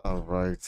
All right.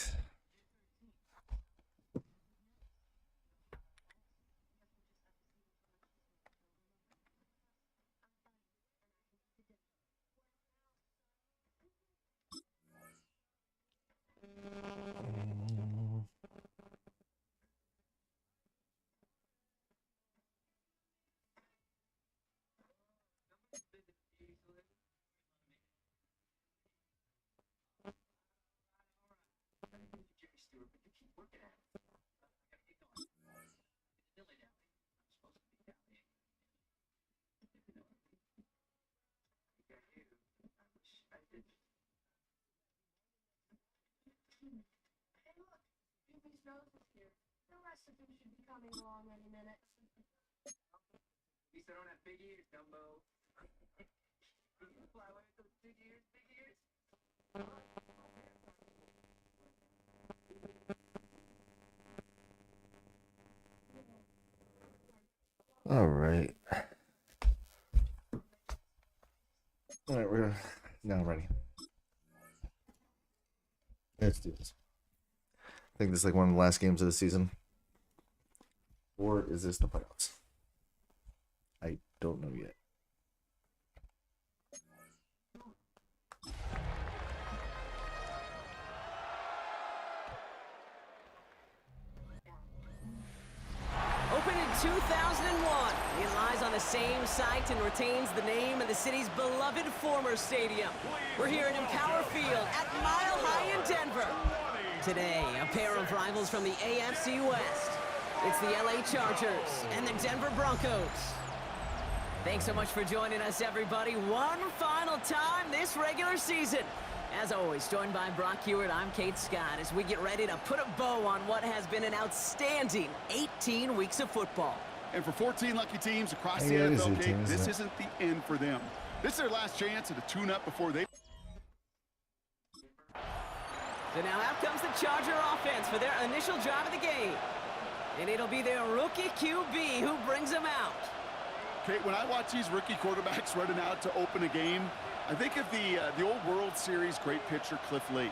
The rest of them should be coming along any minute. At least I don't have big ears, Dumbo. Fly away with those big ears, big ears. All right. All right, we're now ready. Let's do this. I think this is like one of the last games of the season. Or is this the playoffs? I don't know yet. Opened in 2001, it lies on the same site and retains the name of the city's beloved former stadium. We're here at Empower Field at Mile High in Denver. Today, a pair of rivals from the AFC West. It's the LA Chargers and the Denver Broncos. Thanks so much for joining us, everybody. One final time this regular season. As always, joined by Brock Hewitt, I'm Kate Scott as we get ready to put a bow on what has been an outstanding 18 weeks of football. And for 14 lucky teams across the NFL, Kate, this isn't the end for them. This is their last chance to tune-up before they... So now out comes the Charger offense for their initial drive of the game. And it'll be their rookie QB who brings them out. Kate, when I watch these rookie quarterbacks running out to open a game, I think of the old World Series great pitcher Cliff Lee.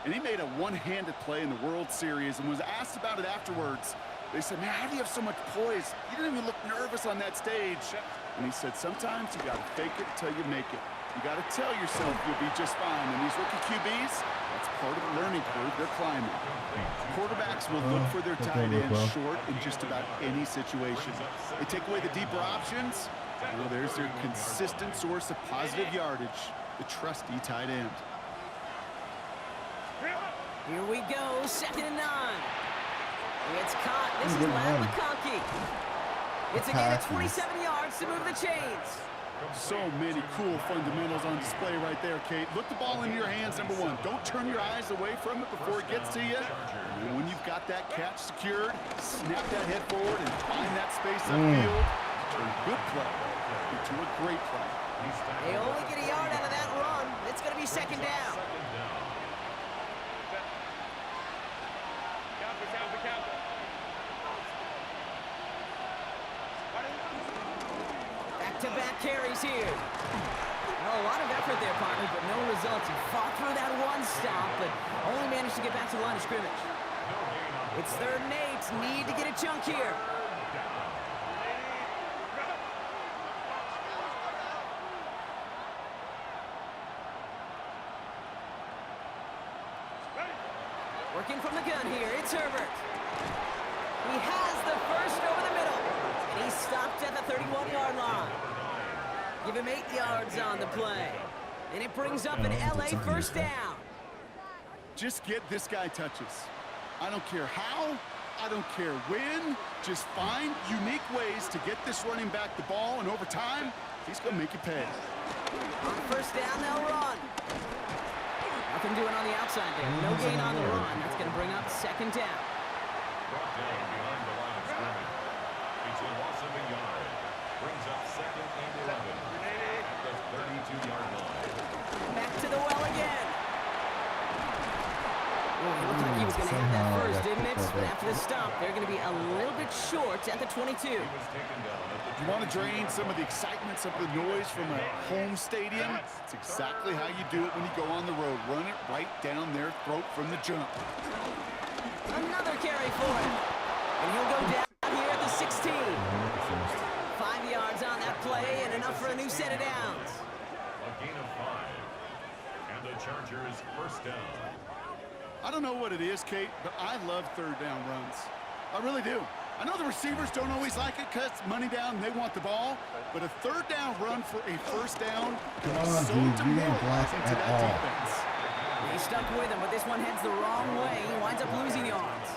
And he made a one-handed play in the World Series and was asked about it afterwards. They said, man, how do you have so much poise? You didn't even look nervous on that stage. And he said, sometimes you got to fake it till you make it. You got to tell yourself you'll be just fine. And these rookie QBs, that's part of the learning curve they're climbing. Quarterbacks will look for their tight end short in just about any situation. They take away the deeper options. Well, there's their consistent source of positive yardage, the trusty tight end. Here we go, 2nd and 9. It's caught. This is Lad McConkey. It's a gain of 27 yards to move the chains. So many cool fundamentals on display right there, Kate. Look the ball in your hands, number one. Don't turn your eyes away from it before it gets to you. And when you've got that catch secured, snap that head forward and find that space upfield. Turn good play into a great play. They only get a yard out of that run. It's going to be 2nd down. Back-to-back carries here. Well, a lot of effort there, partner, but no results. He fought through that one stop, but only managed to get back to the line of scrimmage. It's 3rd and 8. Need to get a chunk here. Working from the gun here, it's Herbert. He has the first over the middle, and he's stopped at the 31-yard line. Give him 8 yards on the play, and it brings up an LA first down. Just get this guy touches. I don't care how, I don't care when. Just find unique ways to get this running back the ball, and over time, he's going to make you pay. On 1st down, they'll run. Nothing doing on the outside there. No gain on the run. That's going to bring up 2nd down. Brought down behind the line of scrimmage. It's a loss of a yard. Brings up 2nd and 11 at the 32-yard line. Back to the well again. Oh, it looked like he was going to have that first, didn't it? But after the stop, they're going to be a little bit short at the 22. You want to drain some of the excitement excitement, some of the noise from a home stadium. It's exactly how you do it when you go on the road. Run it right down their throat from the jump. Another carry for him. And he'll go down here at the 16. 5 yards on that play and enough for a new set of downs. A gain of 5. And the Chargers first down. I don't know what it is, Kate, but I love third down runs. I really do. I know the receivers don't always like it because it's money down and they want the ball, but a third down run for a first down can be so demoralizing to that defense. He stuck with him, but this one heads the wrong way. He winds up losing yards.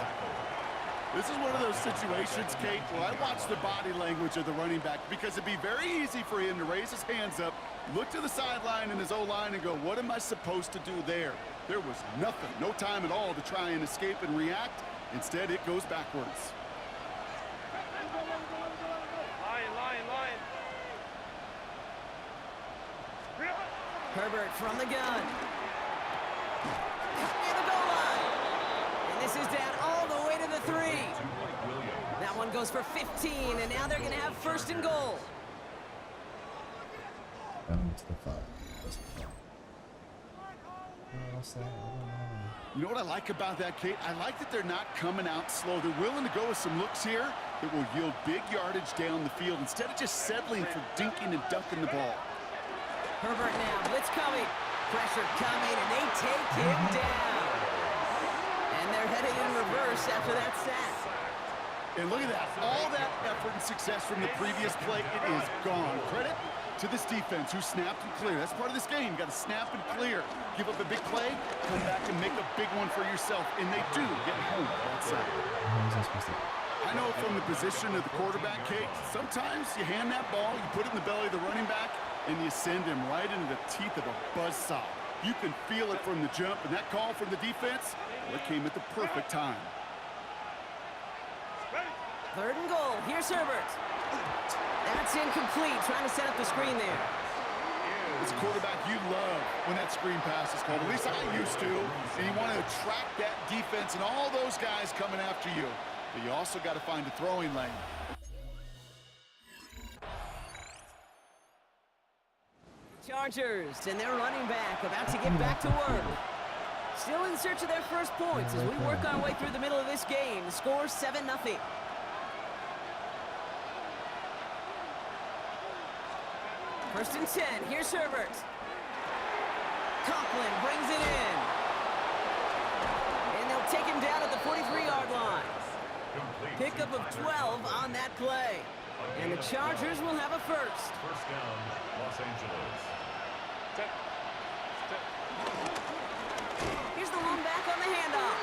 This is one of those situations, Kate, where I watch the body language of the running back because it'd be very easy for him to raise his hands up, look to the sideline in his O-line and go, what am I supposed to do there? There was nothing, no time at all to try and escape and react. Instead, it goes backwards. Herbert from the gun. Near the goal line. And this is down all the way to the 3. That one goes for 15, and now they're going to have first and goal. Down to the 5. You know what I like about that, Kate? I like that they're not coming out slow. They're willing to go with some looks here that will yield big yardage down the field instead of just settling for dinking and dunking the ball. Herbert now, blitz coming. Pressure coming, and they take him down. And they're headed in reverse after that sack. And look at that. All that effort and success from the previous play, it is gone. Credit to this defense who snapped and cleared. That's part of this game. You got to snap and clear. Give up a big play, come back and make a big one for yourself. And they do get home outside. I know from the position of the quarterback, Kate, sometimes you hand that ball, you put it in the belly of the running back, and you send him right into the teeth of a buzzsaw. You can feel it from the jump, and that call from the defense, well, it came at the perfect time. Third and goal. Here's Herbert. That's incomplete. Trying to set up the screen there. As a quarterback, you love when that screen pass is called. At least I used to. And you want to attract that defense and all those guys coming after you. But you also got to find a throwing lane. Chargers and their running back about to get back to work. Still in search of their first points as we work our way through the middle of this game. The score 7-0. First and 10. Here's Herbert. Conklin brings it in. And they'll take him down at the 43-yard line. Pickup of 12 on that play. And the Chargers will have a first. First down, Los Angeles. Here's the run back on the handoff.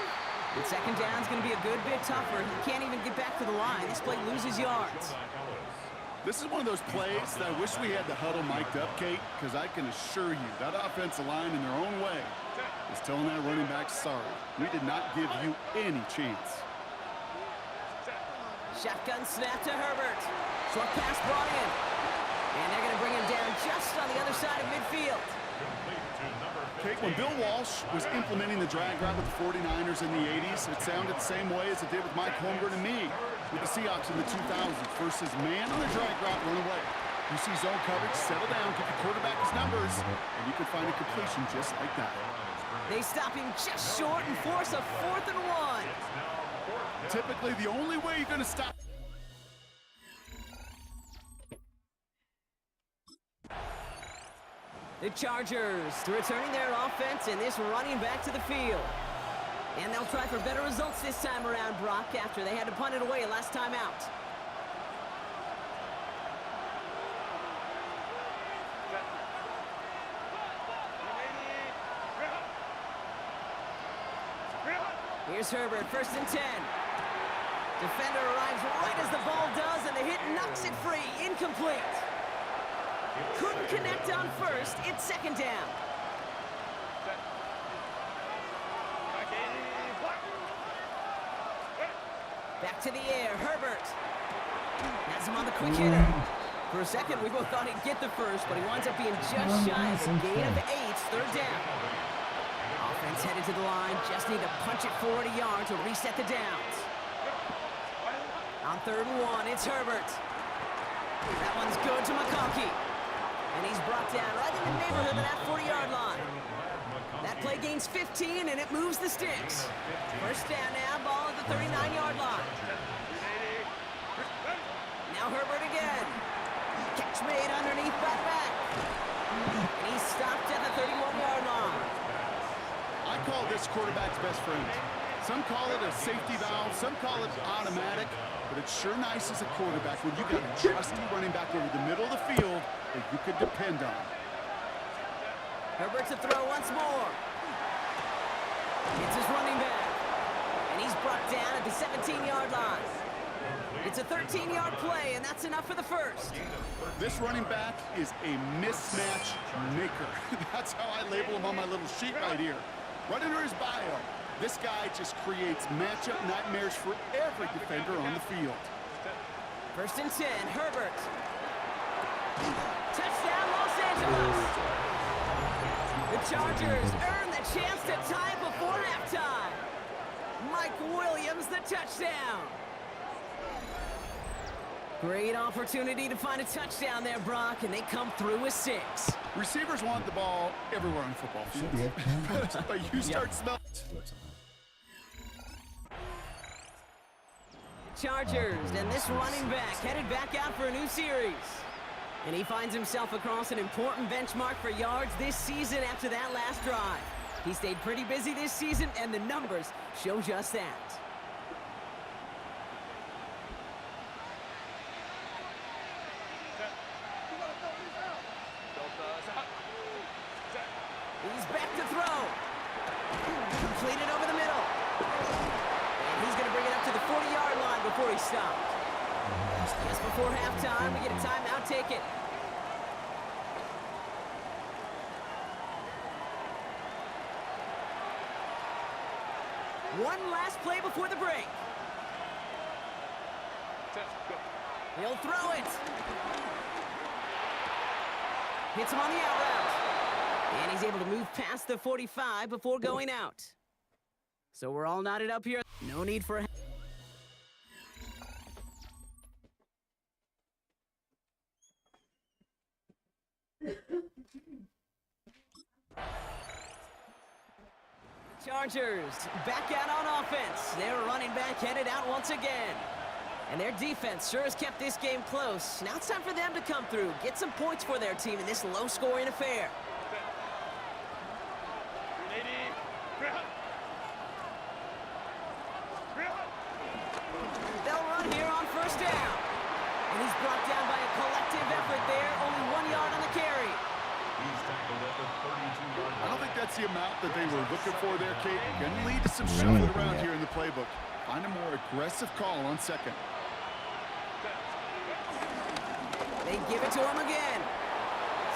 And second down's going to be a good bit tougher. He can't even get back to the line. This play loses yards. This is one of those plays that I wish we had the huddle mic'd up, Kate, because I can assure you that offensive line in their own way is telling that running back, sorry, we did not give you any chance. Shotgun snap to Herbert. Short pass brought in. And they're going to bring him down just on the other side of midfield. Kate, when Bill Walsh was implementing the drag route with the 49ers in the 80s, it sounded the same way as it did with Mike Holmgren and me with the Seahawks in the 2000s. Versus man on the drag route, run away. You see zone coverage, settle down, get the quarterback his numbers, and you can find a completion just like that. They stop him just short and force a 4th and 1. Typically, the only way you're going to stop. The Chargers returning their offense and this running back to the field. And they'll try for better results this time around, Brock, after they had to punt it away last time out. Here's Herbert, first and 10. Defender arrives right as the ball does, and the hit knocks it free. Incomplete. Couldn't connect on first. It's second down. Back to the air, Herbert. Has him on the quick hitter. For a second, we both thought he'd get the first, but he winds up being just shy of a gain of 8, third down. Offense headed to the line, just need to punch it 40 yards to reset the downs. On 3rd and 1, it's Herbert. That one's good to McConkey. down right in the neighborhood of that 40-yard line. That play gains 15, and it moves the sticks. First down now, ball at the 39-yard line. Now Herbert again. Catch made underneath by back. And he's stopped at the 31-yard line. I call this quarterback's best friend. Some call it a safety valve, some call it automatic, but it's sure nice as a quarterback when you got a trusty running back over the middle of the field that you could depend on. Herbert to throw once more. It's his running back. And he's brought down at the 17-yard line. It's a 13-yard play, and that's enough for the first. This running back is a mismatch maker. That's how I label him on my little sheet right here. Right under his bio, this guy just creates matchup nightmares for every defender on the field. First and 10, Herbert. Touchdown, Los Angeles. The Chargers earn the chance to tie before halftime. Mike Williams, the touchdown. Great opportunity to find a touchdown there, Brock, and they come through with 6. Receivers want the ball everywhere on the football field. But you start smelling. Chargers, and this running back headed back out for a new series. And he finds himself across an important benchmark for yards this season after that last drive. He stayed pretty busy this season, and the numbers show just that. He's back to throw. Completed over the middle. And he's going to bring it up to the 40-yard line before he stopped. Just before halftime, we get a timeout. Take it. One last play before the break. He'll throw it. Hits him on the out route. And he's able to move past the 45 before going out. So we're all knotted up here. No need for... Chargers back out on offense. Their running back headed out once again. And their defense sure has kept this game close. Now it's time for them to come through, get some points for their team in this low-scoring affair. They'll run here on first down. And he's brought down by a collective effort there. Only 1 yard on the carry. He's tackled at the 32-yard line. I don't think that's the amount that they were looking for there, Kate. Going to lead to some shuffling around here in the playbook. Find a more aggressive call on second. They give it to him again.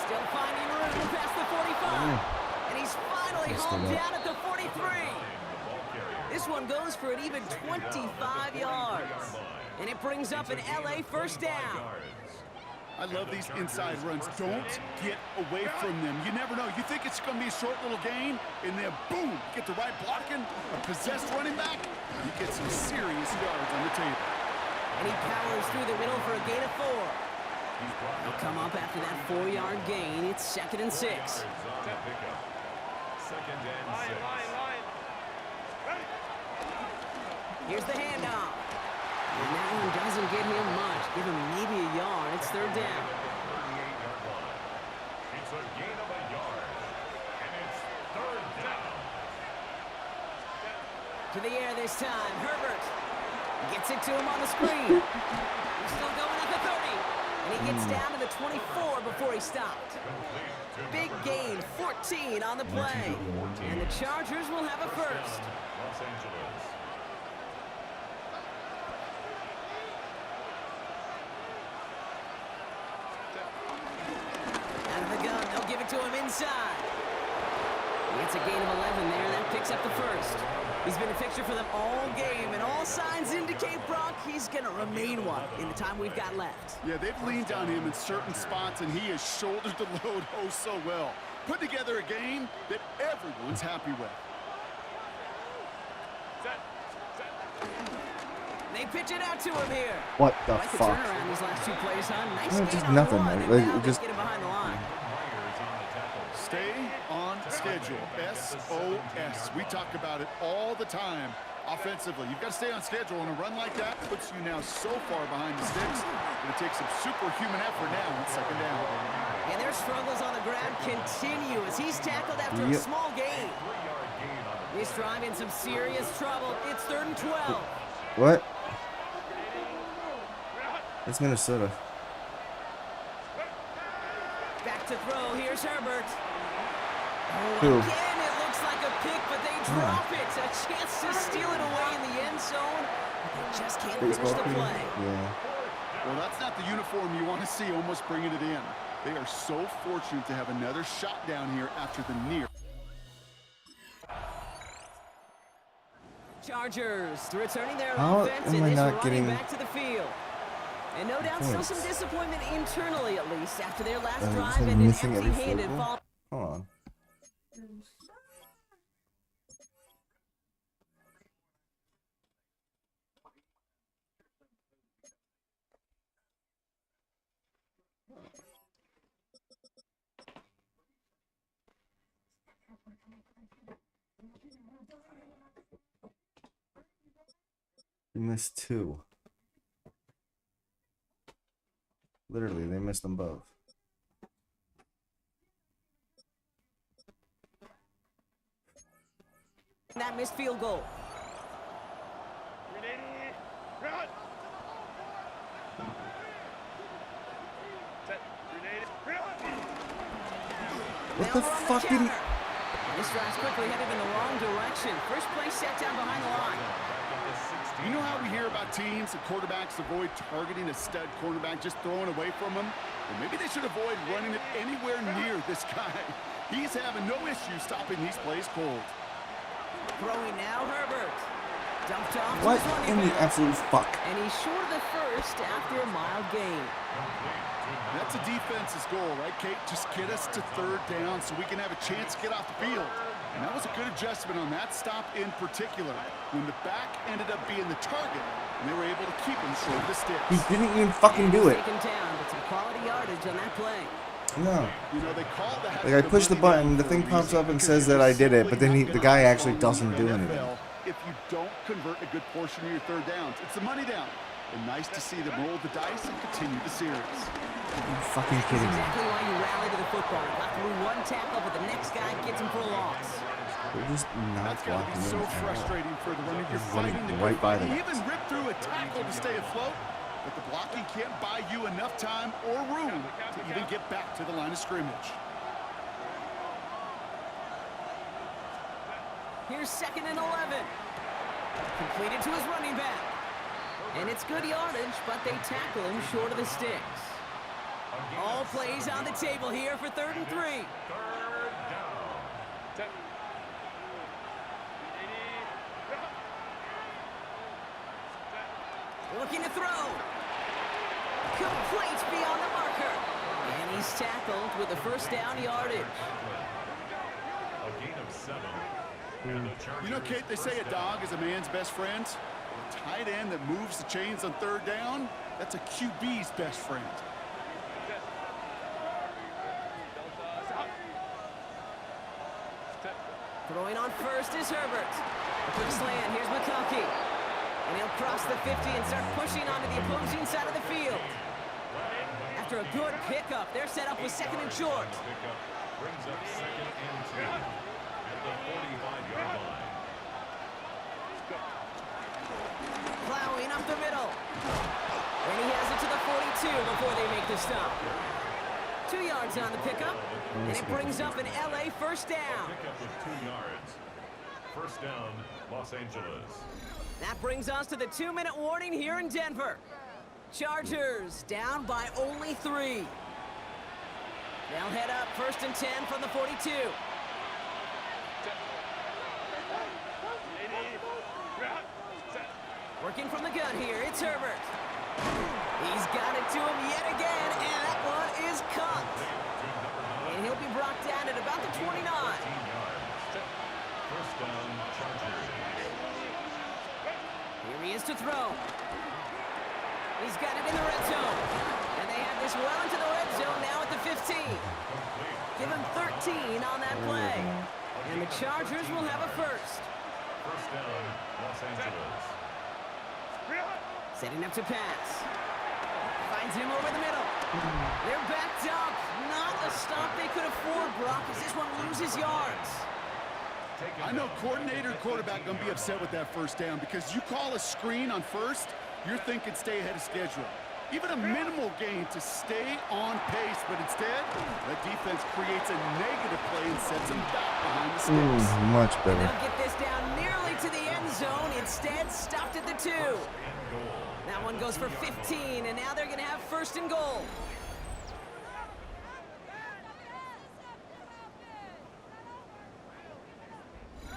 Still finding room past the 45. And he's finally hauled down at the 43. This one goes for an even 25 yards. And it brings up an LA first down. I love these inside runs. Don't get away from them. You never know. You think it's going to be a short little gain, and then boom, get the right blocking, a possessed running back, you get some serious yards on the table. And he powers through the middle for a gain of 4. He'll come up after that 4-yard gain. It's 2nd and 6. Second and 6. Here's the handoff. And that one doesn't get him much. Give him maybe a yard. It's 3rd down. 38-yard line. It's a gain of a yard. And it's 3rd down. To the air this time. Herbert gets it to him on the screen. He's still going at the 30. And he gets down to the 24 before he stopped. Big gain, 14 on the play. And the Chargers will have a first. Los Angeles. Out of the gun, they'll give it to him inside. It's a gain of 11 there. That picks up the first. He's been a fixture for them all game, and all signs indicate, Brock, he's going to remain one in the time we've got left. Yeah, they've leaned on him in certain spots, and he has shouldered the load oh so well. Put together a game that everyone's happy with. They pitch it out to him here. What the Quite the fuck? turnaround these last 2 plays, huh? Nice No, gain just on nothing, one, man. and Like, now it they just- get him behind the line. schedule. SOS. We talk about it all the time offensively. You've got to stay on schedule, and a run like that puts you now so far behind the sticks. Going to take some superhuman effort now on second down. And their struggles on the ground continue as he's tackled after a small gain. He's driving some serious trouble. It's 3rd and 12. What? It's Minnesota. Back to throw. Here's Herbert. Who? Again, it looks like a pick, but they drop it. A chance to steal it away in the end zone, but they just can't finish Baseball the field? play. Yeah. Well, that's not the uniform you want to see almost bringing it in. They are so fortunate to have another shot down here after the near. Chargers returning their How offense am and I this not running getting back to the field. And no doubt still some points? disappointment internally, at least, after their last Is drive it ended missing every empty-handed. field goal? Hold on. We missed 2. Literally, they missed them both. That missed field goal. What Now the we're on fuck did he... counter. This drive's quickly headed in the wrong direction. First play set down behind the line. You know how we hear about teams and quarterbacks avoid targeting a stud cornerback, just throwing away from him? Well, maybe they should avoid running it anywhere near this guy. He's having no issue stopping these plays cold. Throwing now, Herbert. Dumped off to What his running in the back. absolute fuck? And he's short of the first after a mild gain. That's a defense's goal, right, Kate? Just get us to 3rd down so we can have a chance to get off the field. And that was a good adjustment on that stop in particular, when the back ended up being the target, and they were able to keep him short of the sticks. He didn't even fucking do it. Taken down, but some quality yardage on that play. No. You know, they call that Like, I push the button, the thing pops up and says that I did it, but then the guy actually doesn't do anything. If you don't convert a good portion of your 3rd downs, it's the money down. And nice to see them roll the dice and continue the series. Are you fucking kidding me? Exactly why you rally to the football. Got through one tackle, but the next guy gets him for a loss. They're just not That's got to blocking be so him at all. frustrating for the running. You're He's running fighting the right good by fight. the He guys. even ripped through a tackle to stay afloat, but the blocking can't buy you enough time or room to even get back to the line of scrimmage. Here's 2nd and 11. Completed to his running back. And it's good yardage, but they tackle him short of the sticks. All plays on the table here for 3rd and 3. 3rd down. Looking to throw. Complete beyond the marker. And he's tackled with the 1st down yardage. A gain of 7. And the Chargers You know, Kate, they say a dog is a man's best friend. A tight end that moves the chains on 3rd down, that's a QB's best friend. Throwing on first is Herbert. A quick slant. Here's McConkey. And he'll cross the 50 and start pushing onto the opposing side of the field. After a good pickup, they're set up with 2nd and short. pickup brings up 2nd and 2 at the 45-yard line. Plowing up the middle. And he has it to the 42 before they make the stop. 2 yards on the pickup. And it brings up an LA 1st down. Pickup with 2 yards. 1st down, Los Angeles. That brings us to the 2-minute warning here in Denver. Chargers down by only 3. They'll head up 1st and 10 from the 42. Working from the gun here, it's Herbert. He's got it to him yet again, and that one is caught. And he'll be brought down at about the 29. 15 yards. 1st down, Chargers. Here he is to throw. He's got it in the red zone. And they have this well into the red zone now at the 15. Give him 13 on that play. A And the Chargers will have a first. First down, Los Angeles. Setting up to pass. Finds him over the middle. They're backed up. Not a stop they could afford, Brock, as this one loses yards. I know coordinator and quarterback going to be upset with that first down because you call a screen on first, you're thinking stay ahead of schedule. Even a minimal gain to stay on pace, but instead, the defense creates a negative play and sets them back behind the sticks. Much And better. they'll get this down nearly to the end zone. Instead, stopped at the 2. That one goes for 15, and now they're going to have first and goal.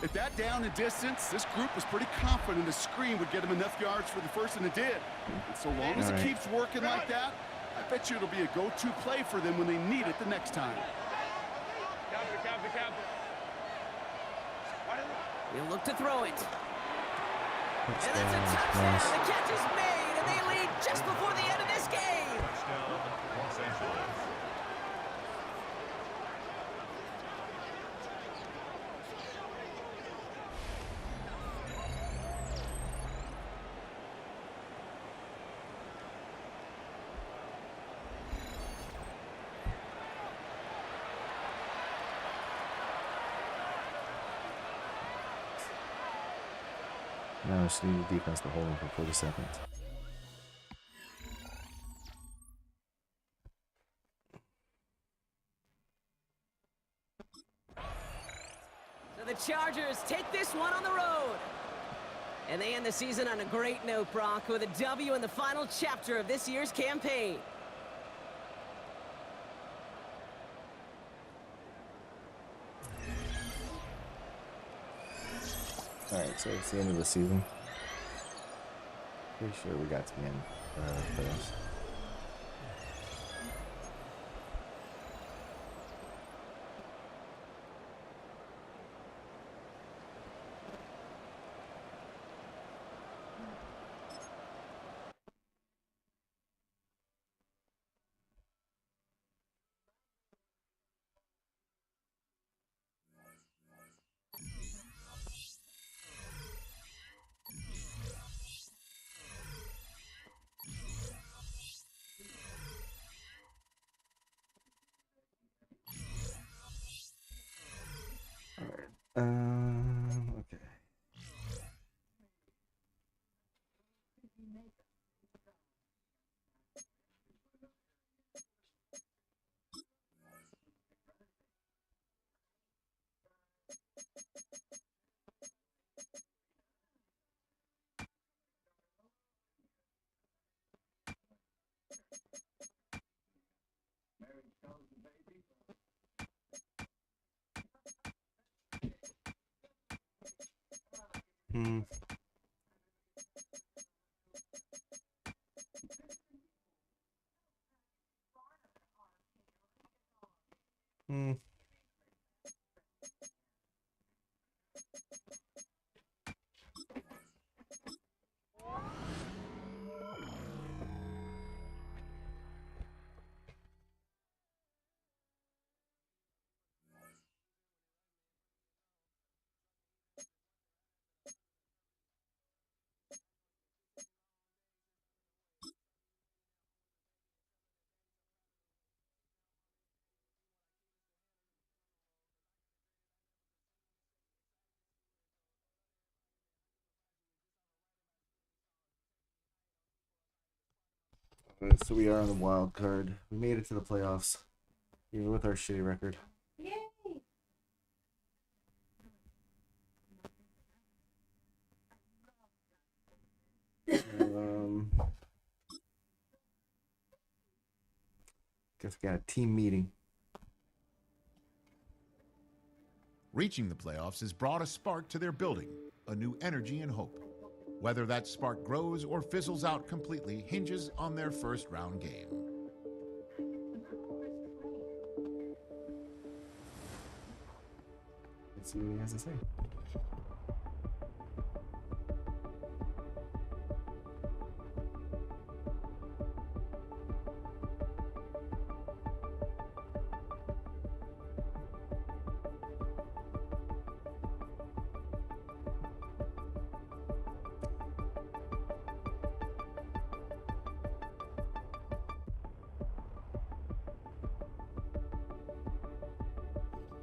At that down and distance, this group was pretty confident the screen would get them enough yards for the first, and it did. And so long as it keeps working like that, I bet you it'll be a go-to play for them when they need it the next time. He'll look to throw it. That's And that's a nice. touchdown. The catch is made, and they lead just before the end of this game. Touchdown, Los Angeles. Now I just need the defense to hold him for 40 seconds. So the Chargers take this one on the road. And they end the season on a great note, Brock, with a W in the final chapter of this year's campaign. Alright, so it's the end of the season. Pretty sure we got to the end playoffs. Okay. Hmm. Hmm. So we are on the wild card. We made it to the playoffs, even with our shitty record. Yay! Guess we got a team meeting. Reaching the playoffs has brought a spark to their building, a new energy and hope. Whether that spark grows or fizzles out completely hinges on their first round game. Let's see what he has to say.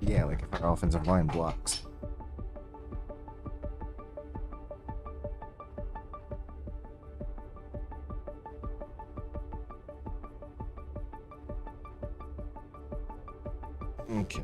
Yeah, like if our offensive line blocks. Okay.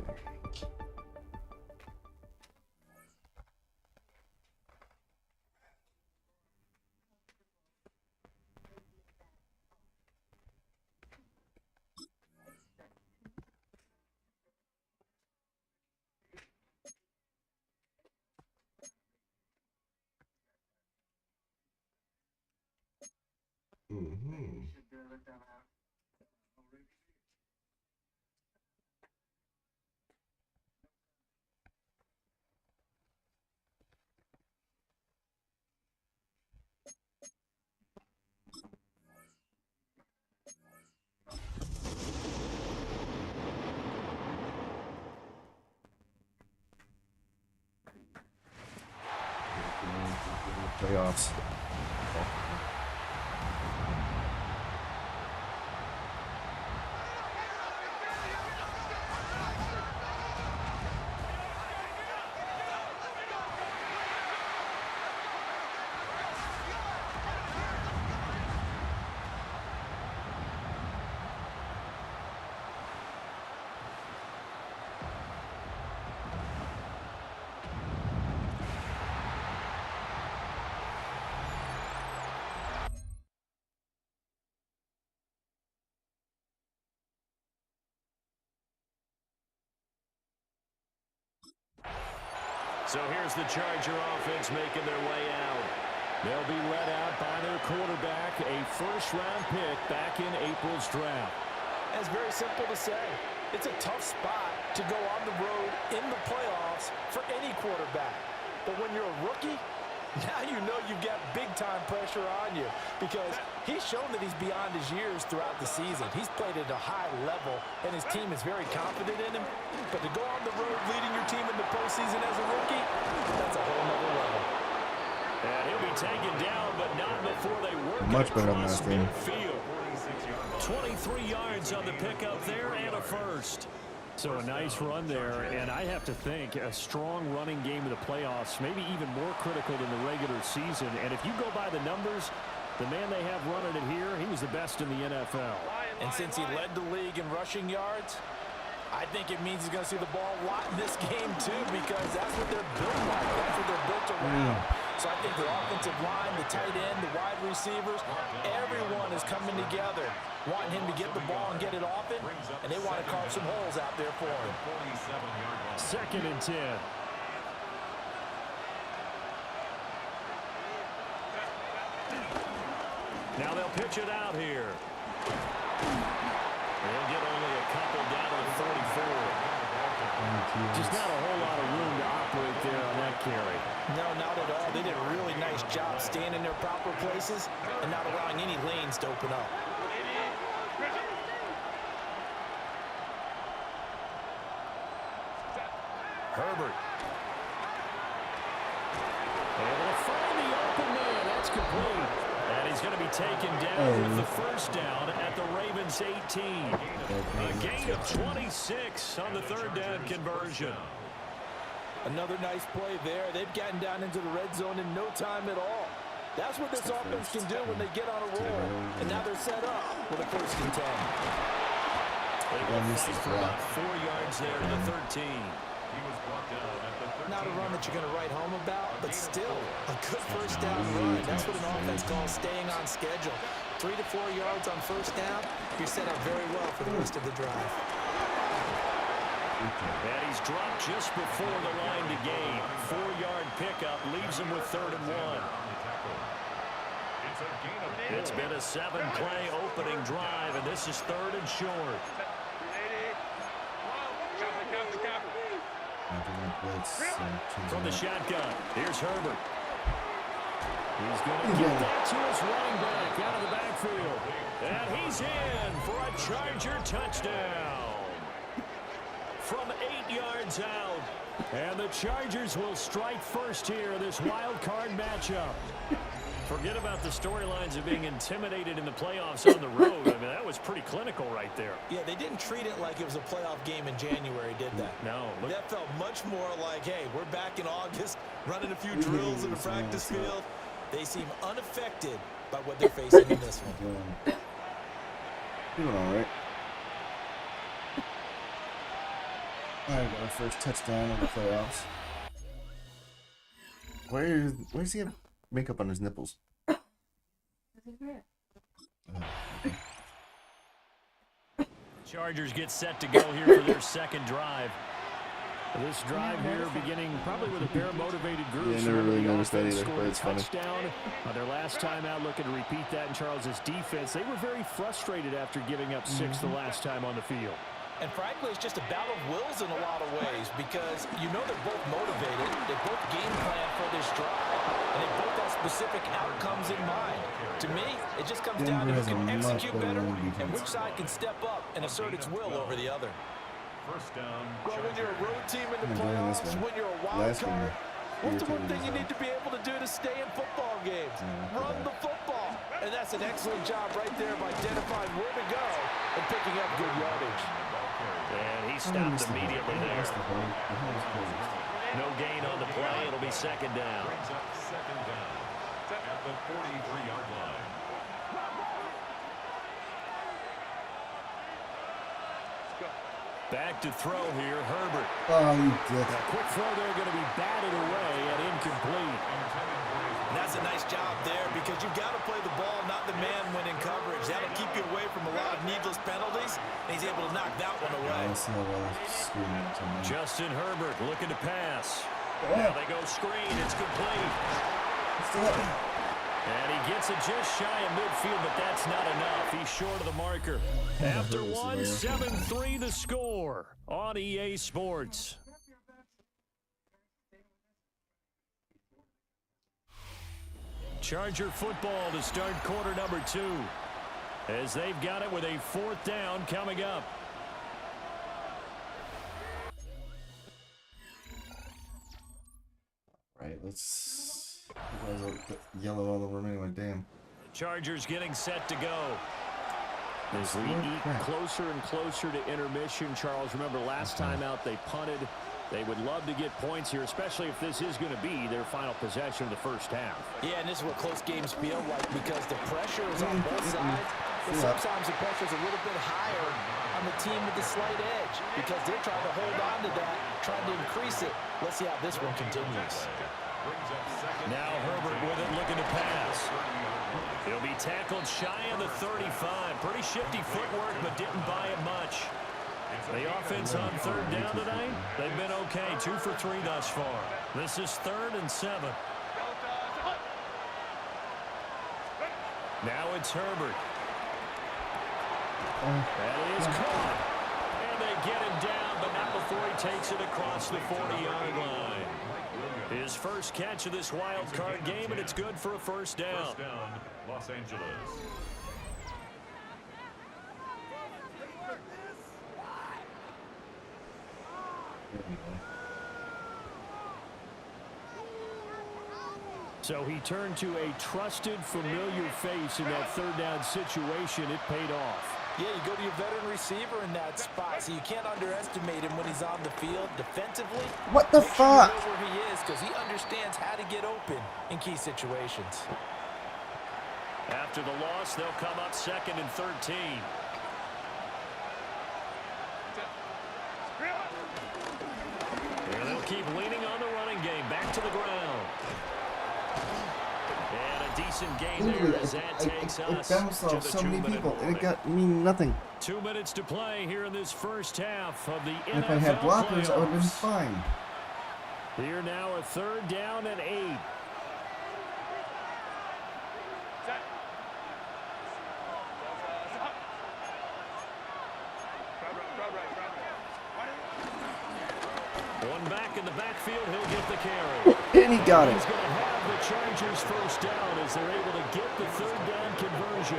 Playoffs. So here's the Charger offense making their way out. They'll be led out by their quarterback, a first-round pick back in April's draft. It's very simple to say. It's a tough spot to go on the road in the playoffs for any quarterback. But when you're a rookie, now you know you've got big-time pressure on you because he's shown that he's beyond his years throughout the season. He's played at a high level, and his team is very confident in him. But to go on the road leading your team in the postseason as a rookie, that's a whole nother level. And he'll be taken down, but not before they work Much it better than across last game. midfield. 23 yards on the pickup there and a first. So a nice run there, and I have to think a strong running game of the playoffs, maybe even more critical than the regular season. And if you go by the numbers, the man they have running it here, he was the best in the NFL. And since he led the league in rushing yards, I think it means he's going to see the ball a lot in this game, too, because that's what they're built like. That's what they're built around. So I think the offensive line, the tight end, the wide receivers, everyone is coming together, wanting him to get the ball and get it off it, and they want to carve some holes out there for him. 2nd and 10. Now they'll pitch it out here. They'll get only a couple down to the 44. Just not a whole lot of room to operate there on that carry. No, not at all. They did a really nice job staying in their proper places and not allowing any lanes to open up. Herbert. Able to find the open man. That's complete. And he's going to be taken down with the first down at the Ravens 18. A gain of 26 on the 3rd down conversion. Another nice play there. They've gotten down into the red zone in no time at all. That's what this offense can do when they get on a roll. And now they're set up with a 1st and 10. They will fight for about 4 yards there to the 13. Not a run that you're going to write home about, but still a good 1st down run. That's what an offense calls staying on schedule. 3 to 4 yards on 1st down, you're set up very well for the rest of the drive. And he's dropped just before the line to gain. 4-yard pickup leaves him with 3rd and 1. It's been a 7-play opening drive, and this is 3rd and short. From the shotgun, here's Herbert. He's going to give that to his running back out of the backfield. And he's in for a Charger touchdown. From 8 yards out. And the Chargers will strike first here, this wild card matchup. Forget about the storylines of being intimidated in the playoffs on the road. I mean, that was pretty clinical right there. Yeah, they didn't treat it like it was a playoff game in January, did they? No. That felt much more like, hey, we're back in August, running a few drills in the practice field. They seem unaffected by what they're facing in this one. Doing all right. I got our first touchdown in the playoffs. Where's he have makeup on his nipples? Chargers get set to go here for their second drive. This drive here beginning probably with a pair of motivated groups. Yeah, I never really noticed that either, but it's funny. Touchdown. Their last time out looking to repeat that in Charles' defense. They were very frustrated after giving up 6 the last time on the field. And frankly, it's just a battle of wills in a lot of ways because you know they're both motivated. They both game plan for this drive, and they both have specific outcomes in mind. To me, it just comes down to who can execute better and which side can step up and assert its will over the other. First down. Well, when you're a road team in the playoffs, when you're a wild card, what's the one thing you need to be able to do to stay in football games? Run the football. And that's an excellent job right there of identifying where to go and picking up good yardage. And he stopped immediately there. No gain on the play. It'll be second down. Brings up second down at the 43-yard line. Back to throw here, Herbert. Oh, you dick. A quick throw there going to be batted away and incomplete. And that's a nice job there because you've got to play the ball, not the man when in coverage. That'll keep you away from a lot of needless penalties, and he's able to knock that one away. Justin Herbert looking to pass. Now they go screen. It's complete. And he gets it just shy of midfield, but that's not enough. He's short of the marker. After one, 7-3 the score on EA Sports. Charger football to start quarter number 2 as they've got it with a 4th down coming up. Right, let's yellow all over me anyway, damn. Chargers getting set to go. As we eat closer and closer to intermission, Charles, remember last time out they punted. They would love to get points here, especially if this is going to be their final possession of the first half. Yeah, and this is what close games feel like because the pressure is on both sides. But sometimes the pressure is a little bit higher on the team with the slight edge because they're trying to hold on to that, trying to increase it. Let's see how this one continues. Now Herbert with it, looking to pass. He'll be tackled shy of the 35. Pretty shifty footwork, but didn't buy it much. The offense on 3rd down tonight, they've been okay. 2 for 3 thus far. This is 3rd and 7. Now it's Herbert. That is caught. And they get him down, but not before he takes it across the 40-yard line. His first catch of this wild card game, and it's good for a first down. First down, Los Angeles. So he turned to a trusted, familiar face in that 3rd down situation. It paid off. Yeah, you go to your veteran receiver in that spot, so you can't underestimate him when he's on the field defensively. What the fuck? Make sure you know where he is because he understands how to get open in key situations. After the loss, they'll come up 2nd and 13. And they'll keep leaning on the running game. Back to the ground. And a decent gain there as that takes us it bounced off so many people, and it got me nothing. 2 minutes to play here in this first half of the NFL And if I had blockers, I would have been playoffs. fine. Here now a 3rd down and 8. One back in the backfield, he'll get the carry. And he got it. He's going to have the Chargers first down as they're able to get the 3rd down conversion.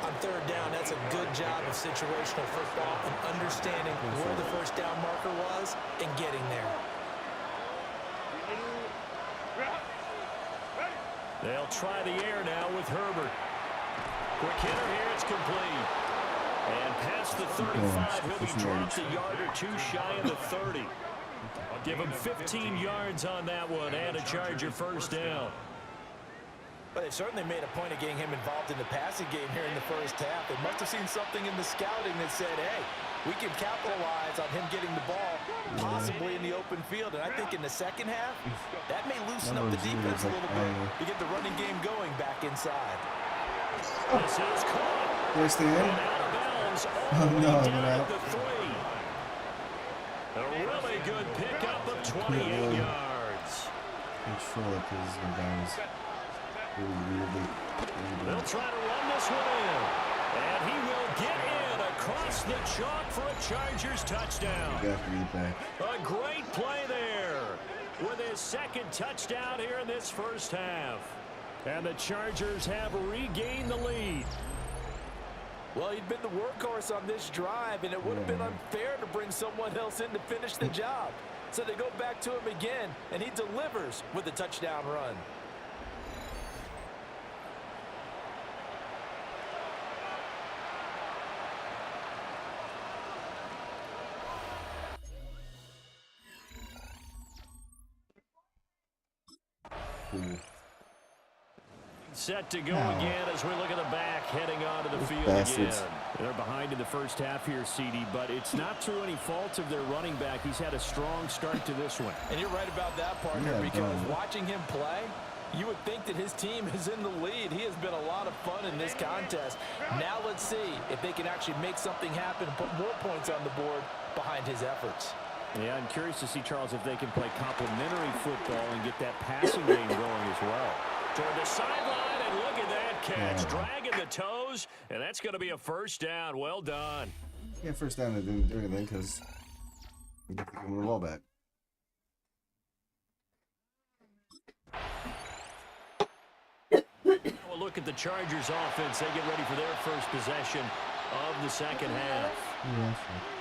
On 3rd down, that's a good job of situational football and understanding where the first down marker was and getting there. They'll try the air now with Herbert. Quick hitter here, it's complete. And past the 35, he'll be dropped a yard or two shy of the 30. Give him 15 yards on that one and a Charger first down. But they certainly made a point of getting him involved in the passing game here in the first half. They must have seen something in the scouting that said, hey, we can capitalize on him getting the ball, possibly in the open field. And I think in the second half, that may loosen up the defense a little bit to get the running game going back inside. This is caught. Where's the end? And out of bounds all Oh, the way no, down get at out. the 3. A really good pickup of 28 yards. Control it because the guys really weirdly. They'll try to run this one in. And he will get in across the chalk for a Chargers touchdown. Got to read back. A great play there with his second touchdown here in this first half. And the Chargers have regained the lead. Well, he'd been the workhorse on this drive, and it would have been unfair to bring someone else in to finish the job. So they go back to him again, and he delivers with a touchdown run. Set to go again as we look at the back, heading onto the field bastards. again. They're behind in the first half here, CD, but it's not through any fault of their running back. He's had a strong start to this one. And you're right about that, partner, Yeah, because bro. watching him play, you would think that his team is in the lead. He has been a lot of fun in this contest. Now let's see if they can actually make something happen, put more points on the board behind his efforts. Yeah, I'm curious to see, Charles, if they can play complementary football and get that passing game going as well. Toward the sideline, and look at that catch. Dragging the toes, and that's going to be a first down. Well done. Yeah, first down they didn't do anything because you get to give them the ball back. Now a look at the Chargers offense. They get ready for their first possession of the second half. Yeah,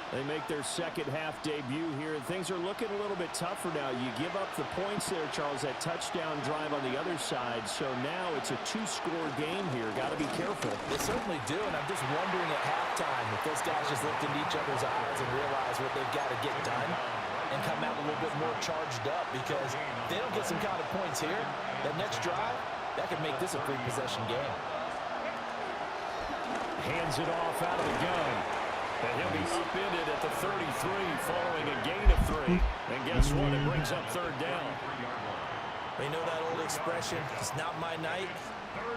They make their second half debut here, and things are looking a little bit tougher now. You give up the points there, Charles, that touchdown drive on the other side. So now it's a two-score game here. Got to be careful. They certainly do, and I'm just wondering at halftime if those guys just looked into each other's eyes and realize what they've got to get done and come out a little bit more charged up, because if they don't get some kind of points here, that next drive, that could make this a three-possession game. Hands it off out of the gun. And he'll be upended at the 33 following a gain of 3. And guess what? It brings up third down. You know that old expression, it's not my night?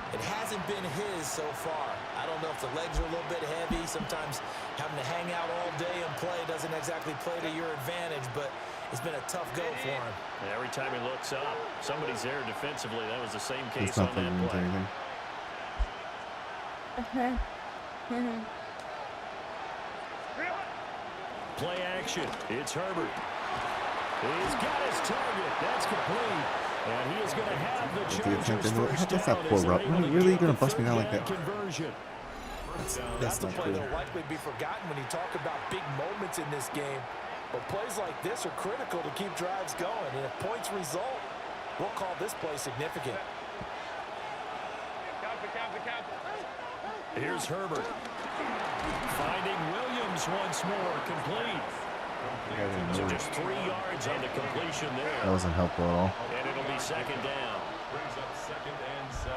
It hasn't been his so far. I don't know if the legs are a little bit heavy. Sometimes having to hang out all day and play doesn't exactly play to your advantage, but it's been a tough go for him. And every time he looks up, somebody's there defensively. That was the same case it's on not that that play. anything. Play action. It's Herbert. He's got his target. That's complete. And he is going to have the Chargers first That's down not poor as they're Rob. able to Really get gonna the bust me down third like that? down conversion. That's a not play cool. that'll likely be forgotten when you talk about big moments in this game. But plays like this are critical to keep drives going. And if points result, we'll call this play significant. Here's Herbert. Finding Williams once more. Complete. So just 3 yards on the completion there. That wasn't helpful at all. And it'll be second down. Brings up 2nd and 7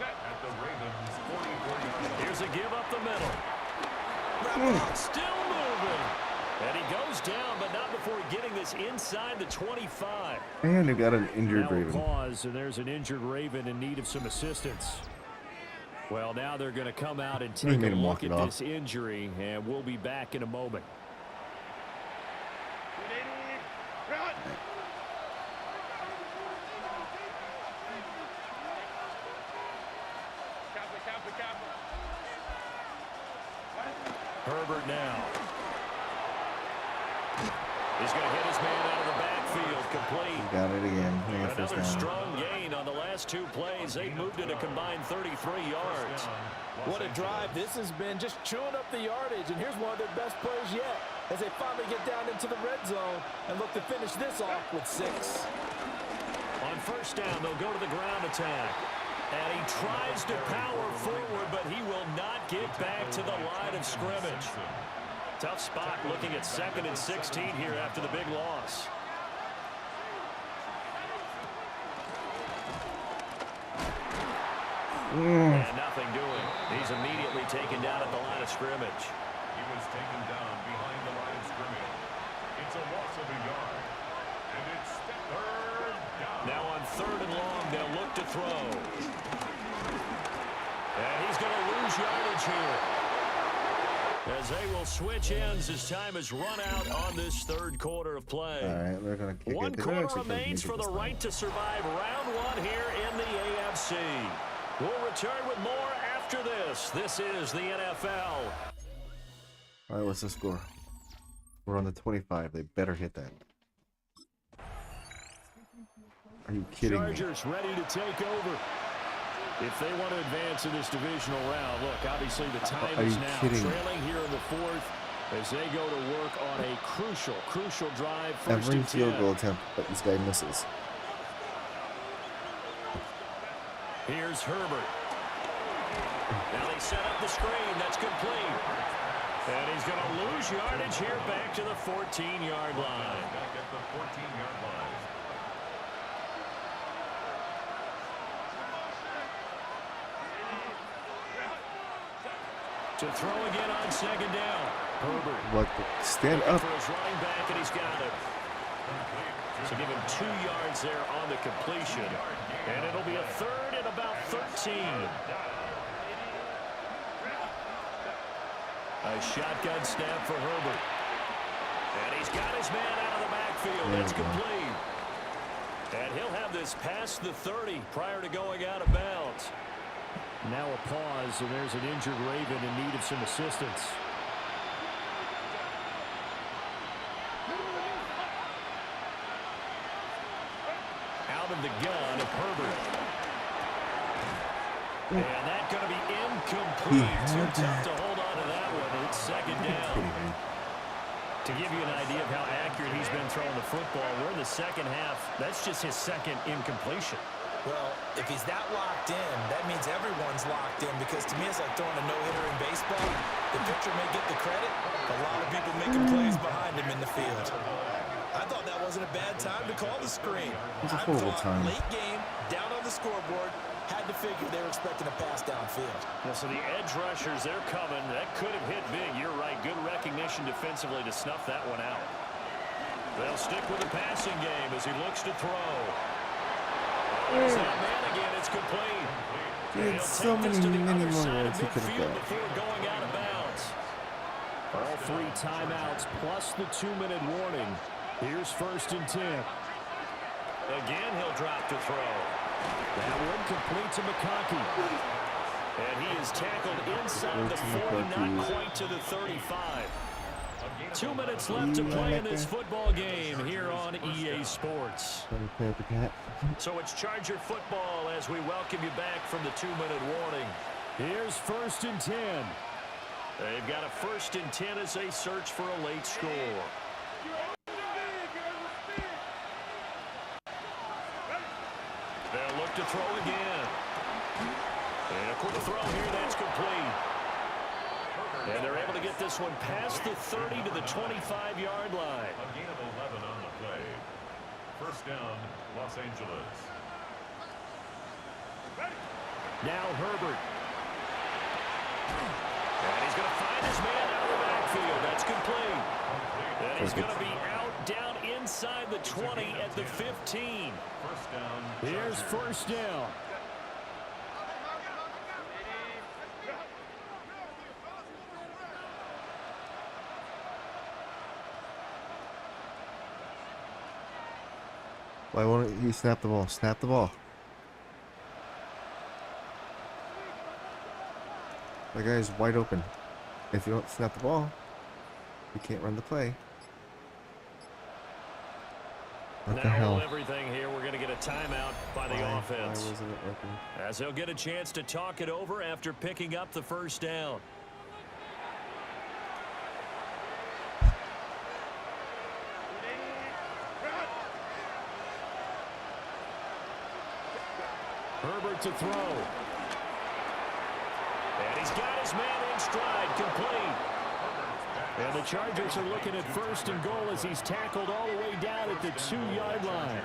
at the Ravens' 44-yard line. Here's a give up the middle. Still moving. And he goes down, but not before getting this inside the 25. And they've got an injured Now a Raven. pause, and there's an injured Raven in need of some assistance. Well, now they're going to come out and take made a him look walk it at off. this injury, and we'll be back in a moment. Herbert now. He's going to hit his man out of the backfield. Complete. Got it again. They got first Another down. strong gain on the last 2 plays. They moved it a combined 33 yards. What a drive this has been, just chewing up the yardage. And here's one of their best plays yet as they finally get down into the red zone and look to finish this off with 6. On first down, they'll go to the ground attack. And he tries to power forward, but he will not get back to the line of scrimmage. Tough spot looking at 2nd and 16 here after the big loss. And nothing doing. He's immediately taken down at the line of scrimmage. He was taken down behind the line of scrimmage. It's a loss of a yard. And it's 3rd down. Now on 3rd and long, they'll look to throw. And he's going to lose yardage here, as they will switch ends as time has run out on this 3rd quarter of play. All right, they're gonna kick One it. They're gonna quarter actually remains make it for this the time. right to survive round 1 here in the AFC. We'll return with more after this. This is the NFL. All right, what's the score? We're on the 25. They better hit that. Are you kidding me? Chargers ready to take over. If they want to advance in this divisional round, look, obviously the time Are is you now kidding me? trailing here in the 4th as they go to work on a crucial drive. First Every and 10. field goal attempt that this guy misses. Here's Herbert. Now they set up the screen. That's complete. And he's going to lose yardage here back to the 14-yard line. Back at the 14-yard line. To throw again on 2nd down. Herbert. What? Stand up. For his running back, and he's got it. So give him 2 yards there on the completion. And it'll be a 3rd and about 13. A shotgun snap for Herbert. And he's got his man out of the backfield. That's complete. And he'll have this past the 30 prior to going out of bounds. Now a pause, and there's an injured Raven in need of some assistance. Out of the gun, Herbert. And that's going to be incomplete. Too tough to hold on to that one. It's 2nd down. To give you an idea of how accurate he's been throwing the football, we're in the 2nd half. That's just his 2nd incompletion. Well, if he's that locked in, that means everyone's locked in, because to me it's like throwing a no-hitter in baseball. The pitcher may get the credit, a lot of people making plays behind him in the field. I thought that wasn't a bad time to call the screen. It's a I horrible thought time. late game, down on the scoreboard, had to figure they were expecting a pass downfield. Well, so the edge rushers, they're coming. That could have hit big. You're right. Good recognition defensively to snuff that one out. They'll stick with the passing game as he looks to throw. There's that man again. It's complete. He had so many more yards he could have got. Before going out of bounds. All 3 timeouts plus the 2-minute warning. Here's 1st and 10. Again, he'll drop to throw. That one complete to McConkey. And he is tackled inside the 40, not quite to the 35. 2 minutes left to play in this football game here on EA Sports. So it's Charger football as we welcome you back from the 2-minute warning. Here's 1st and 10. They've got a 1st and 10 as they search for a late score. They'll look to throw again. And a quick throw here, that's complete. And they're able to get this one past the 30 to the 25-yard line. A gain of 11 on the play. 1st down, Los Angeles. Now Herbert. And he's going to find his man out of the backfield. That's complete. And he's going to be out down inside the 20 at the 15. 1st down. Here's 1st down. Why won't he snap the ball? Snap the ball. The guy's wide open. If you don't snap the ball, you can't run the play. What the Now hell? roll everything here. We're going to get a timeout by the offense. Why wasn't it working? As they'll get a chance to talk it over after picking up the 1st down. Herbert to throw. And he's got his man in stride, complete. And the Chargers are looking at 1st and goal as he's tackled all the way down at the 2-yard line.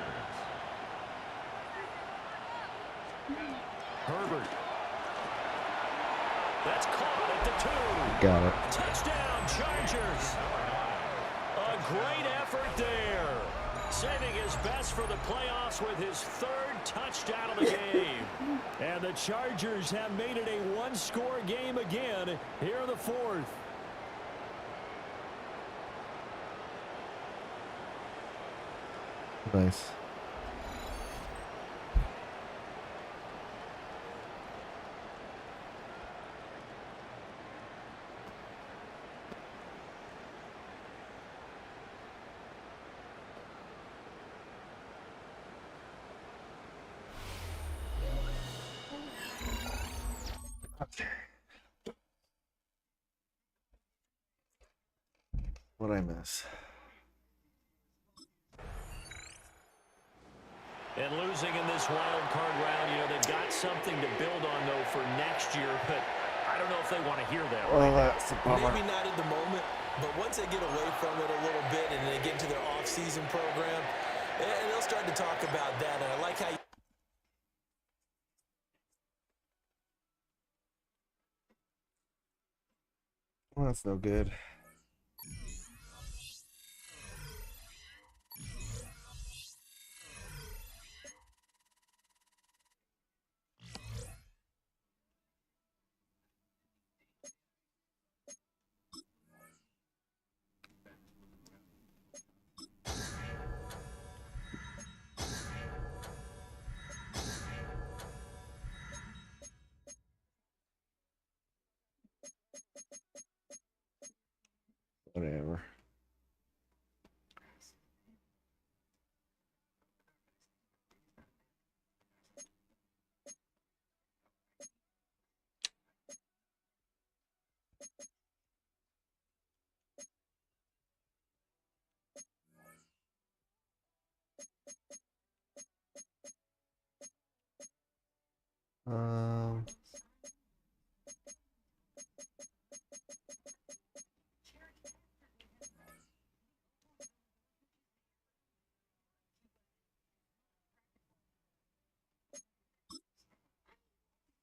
Herbert. That's caught at the 2. Got it. Touchdown, Chargers. A great effort there. Saving his best for the playoffs with his 3rd touchdown of the game. And the Chargers have made it a one-score game again here in the 4th. Nice. What'd I miss? And losing in this wild card round, you know, they've got something to build on, though, for next year. But I don't know if they want to hear that. Well, that's a bummer. Maybe not in the moment, but once they get away from it a little bit and they get into their off-season program, and they'll start to talk about that. And I like how Well, that's no good. Whatever. Um.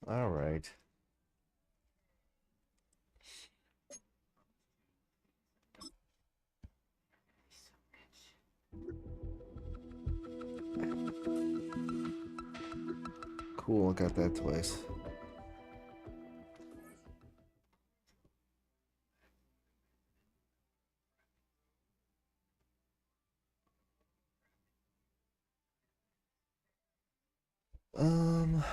All right. Cool, I got that twice. Um.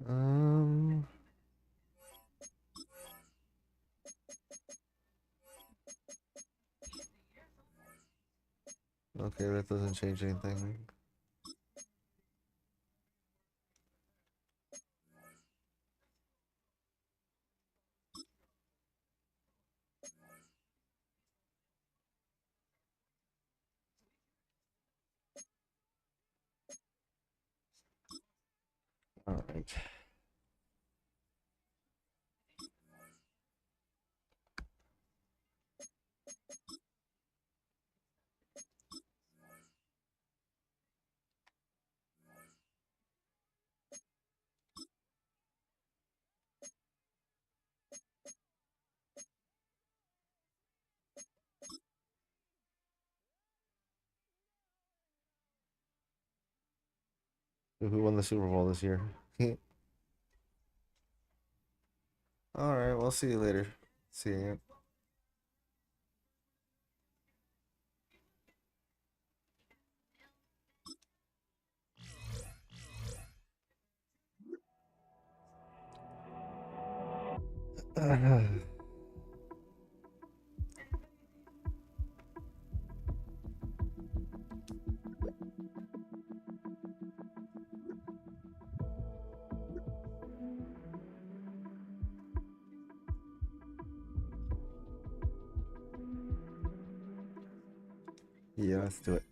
Um. Okay, that doesn't change anything. All right. Who won the Super Bowl this year? All right, we'll see you later. See you. Yeah, let's do it.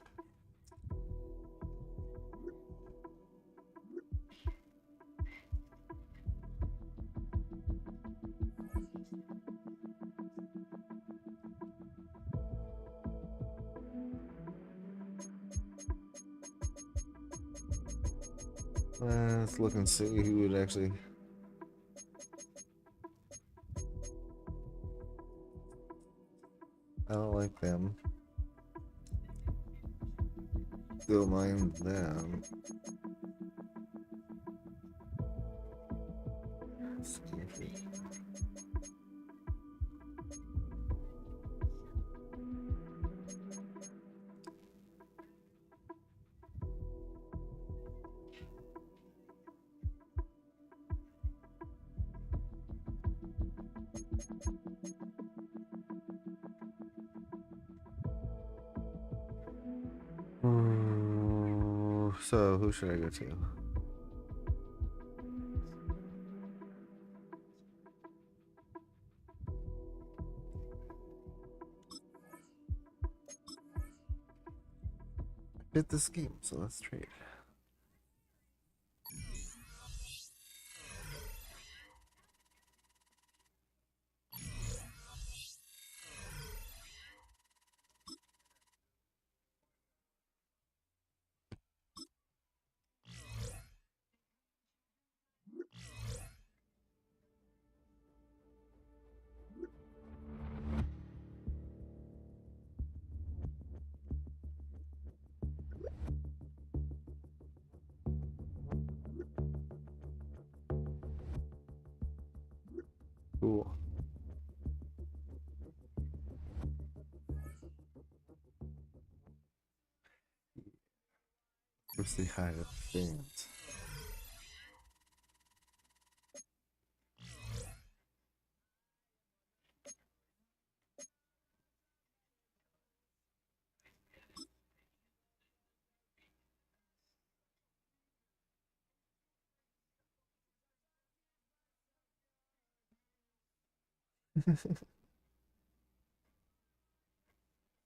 Let's look and see who would actually. I don't like them. Don't mind them. So who should I go to? Did this game, so let's trade. Cool. What's the height of fans?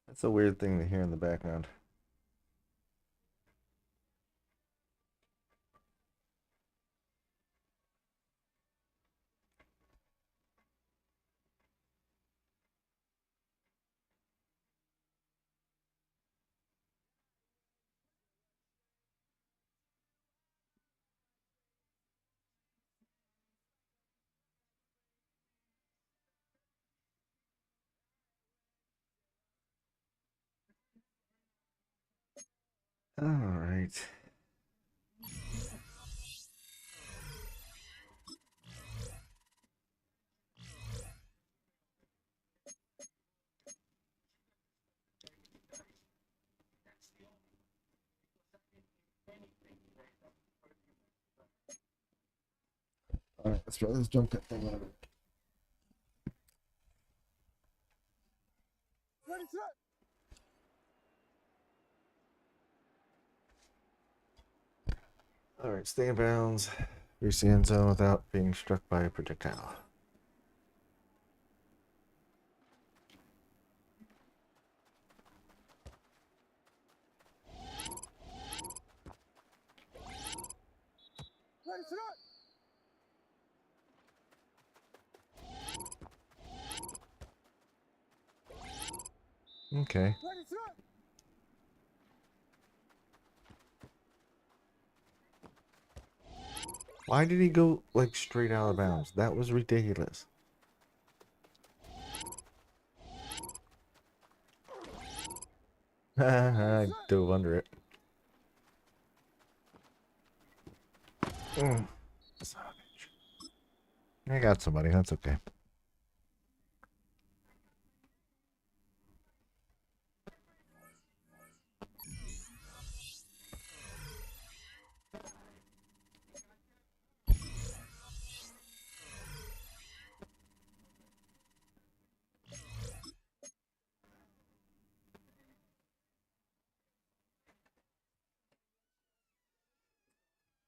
That's a weird thing to hear in the background. All right. All right, let's try this jump cut thing out. All right, stay in bounds. Reach the end zone without being struck by a projectile. Okay. Why did he go like straight out of bounds? That was ridiculous. I dove under it. Son of a bitch. I got somebody, that's okay.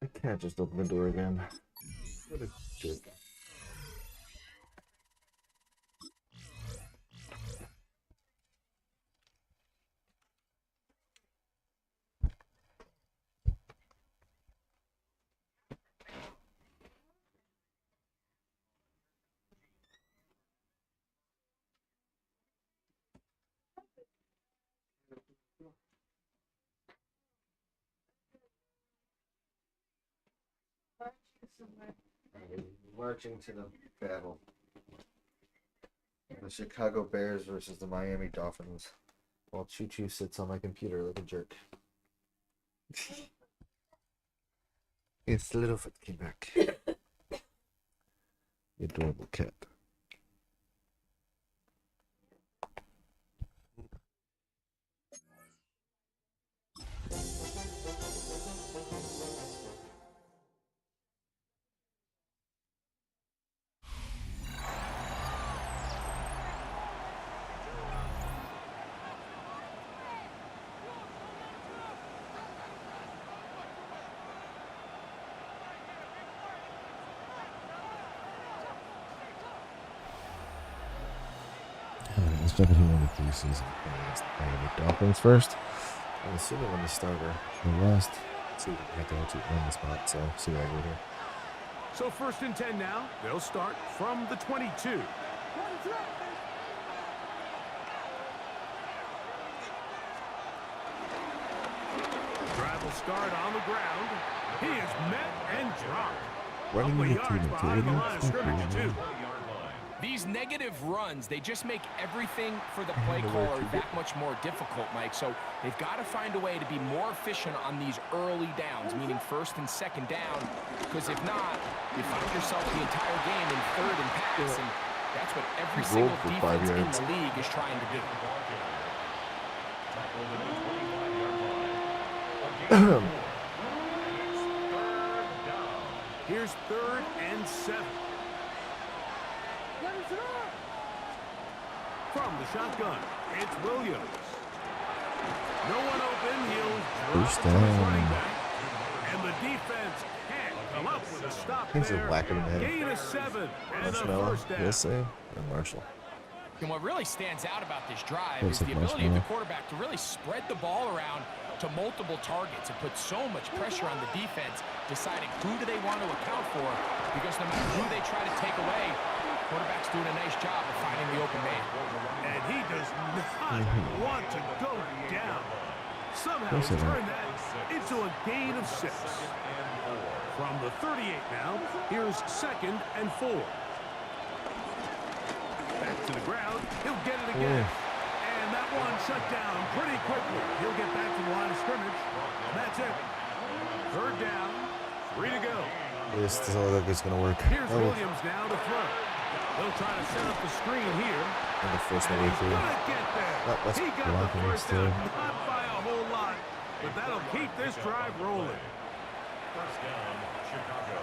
I can't just open the door again. What a jerk. Marching to the battle. The Chicago Bears versus the Miami Dolphins. While Choo Choo sits on my computer like a jerk. It's Littlefoot came back. The adorable cat. Let's jump into the preseason against the Miami Dolphins first. I'm assuming I'm the starter. The last. See if I have to actually win the spot, so see what I do here. So 1st and 10 now. They'll start from the 22. Drive will start on the ground. He is met and dropped. Running Couple the yards team behind the line of scrimmage, too. These negative runs, they just make everything for the play caller that much more difficult, Mike. So they've got to find a way to be more efficient on these early downs, meaning 1st and 2nd down, because if not, you find yourself the entire game in 3rd and pass, and that's what every single defense in the league is trying to do. Here's 3rd and 7. From the shotgun, it's Williams. No one open, he'll drop to his running back. And the defense can't come up with a stop there. Gain of 7 and a first down. And Marshall. And what really stands out about this drive is the ability of the quarterback to really spread the ball around to multiple targets and put so much pressure on the defense, deciding who do they want to account for, because no matter who they try to take away, quarterback's doing a nice job of finding the open man. And he does not want to go down. Somehow turn that into a gain of 6. From the 38 now, here's 2nd and 4. Back to the ground, he'll get it again. And that one shut down pretty quickly. He'll get back to the line of scrimmage. That's it. 3rd down, 3 to go. This doesn't look like it's going to work. Here's Williams now to throw. They'll try to set up the screen here. And the first one He's gonna get there. That's he got the first down, not by a whole lot, but that'll keep this drive rolling. 1st down, Chicago.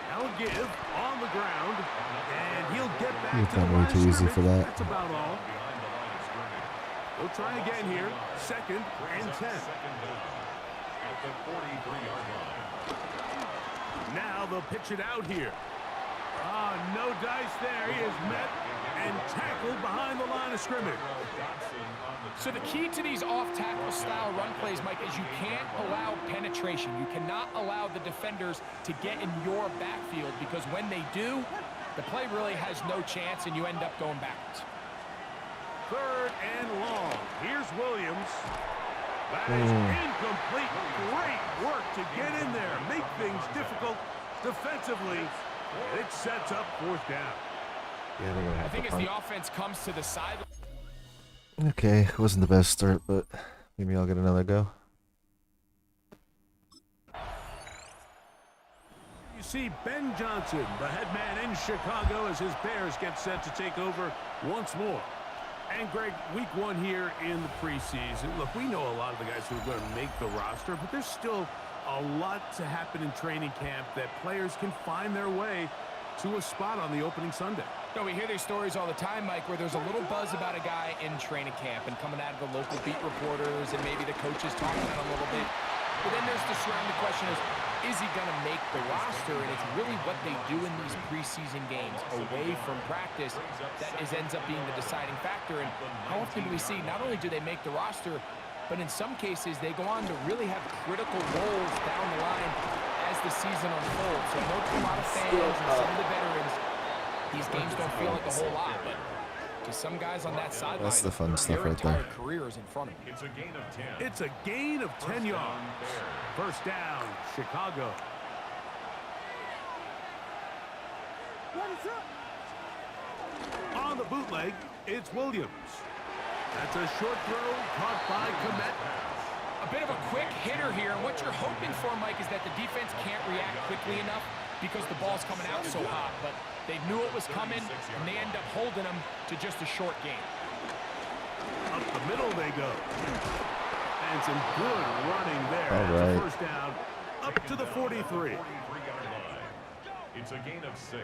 Now give on the ground, and he'll get back It's to the not line way of too easy scrimmage. for that. That's about all. We'll try again here. 2nd and 10. At the 43-yard line. Now they'll pitch it out here. No dice there. He is met and tackled behind the line of scrimmage. So the key to these off-tackle style run plays, Mike, is you can't allow penetration. You cannot allow the defenders to get in your backfield, because when they do, the play really has no chance and you end up going backwards. 3rd and long. Here's Williams. That is incomplete. Great work to get in there. Make things difficult defensively. It sets up 4th down. Yeah, they're gonna have I think to as punt. the offense comes to the sideline. Okay, it wasn't the best start, but maybe I'll get another go. You see Ben Johnson, the head man in Chicago, as his Bears get set to take over once more. And Greg, week 1 here in the preseason. Look, we know a lot of the guys who are going to make the roster, but there's still a lot to happen in training camp that players can find their way to a spot on the opening Sunday. No, we hear these stories all the time, Mike, where there's a little buzz about a guy in training camp and coming out of the local beat reporters and maybe the coaches talking about him a little bit. But then there's the surrounding question is he going to make the roster? And it's really what they do in these preseason games away from practice that ends up being the deciding factor. And how often do we see not only do they make the roster, but in some cases they go on to really have critical roles down the line as the season unfolds. So I know to a lot of fans and some of the veterans, these games don't feel like a whole lot, but To some guys on that sideline, That's the fun stuff their right there. entire career is in front of them. It's a gain of 10. It's a gain of 10 yards. First down, Chicago. On the bootleg, it's Williams. That's a short throw caught by Kmet. A bit of a quick hitter here. What you're hoping for, Mike, is that the defense can't react quickly enough because the ball's coming out so hot. But they knew it was coming, and they end up holding them to just a short gain. Up the middle they go. And some good running there. All That's a right. first down up to the 43. It's a gain of 6.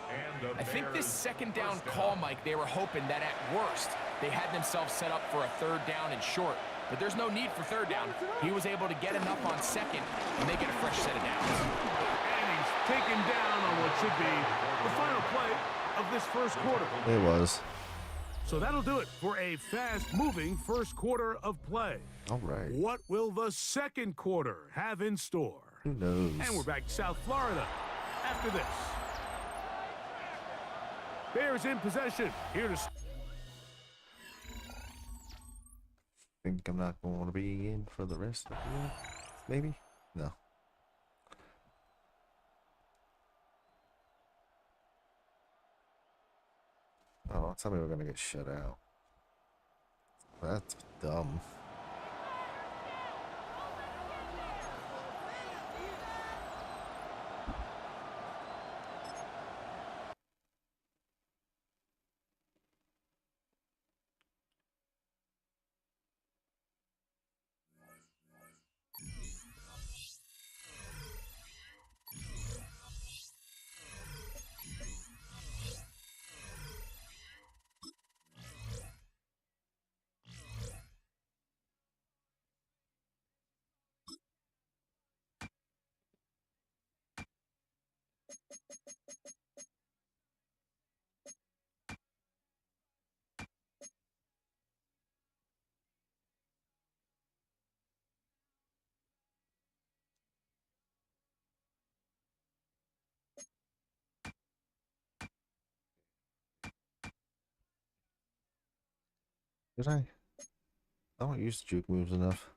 And I think this second down call, Mike, they were hoping that at worst they had themselves set up for a third down and short. But there's no need for third down. He was able to get enough on second, and they get a fresh set of downs. And he's taken down on what should be the final play of this first quarter. It was. So that'll do it for a fast-moving first quarter of play. All right. What will the second quarter have in store? Who knows? And we're back to South Florida after this. Bears in possession. Here to... Think I'm not going to be in for the rest of the year? Maybe? No. Oh, tell me we're going to get shut out. That's dumb. Did I? I don't use juke moves enough.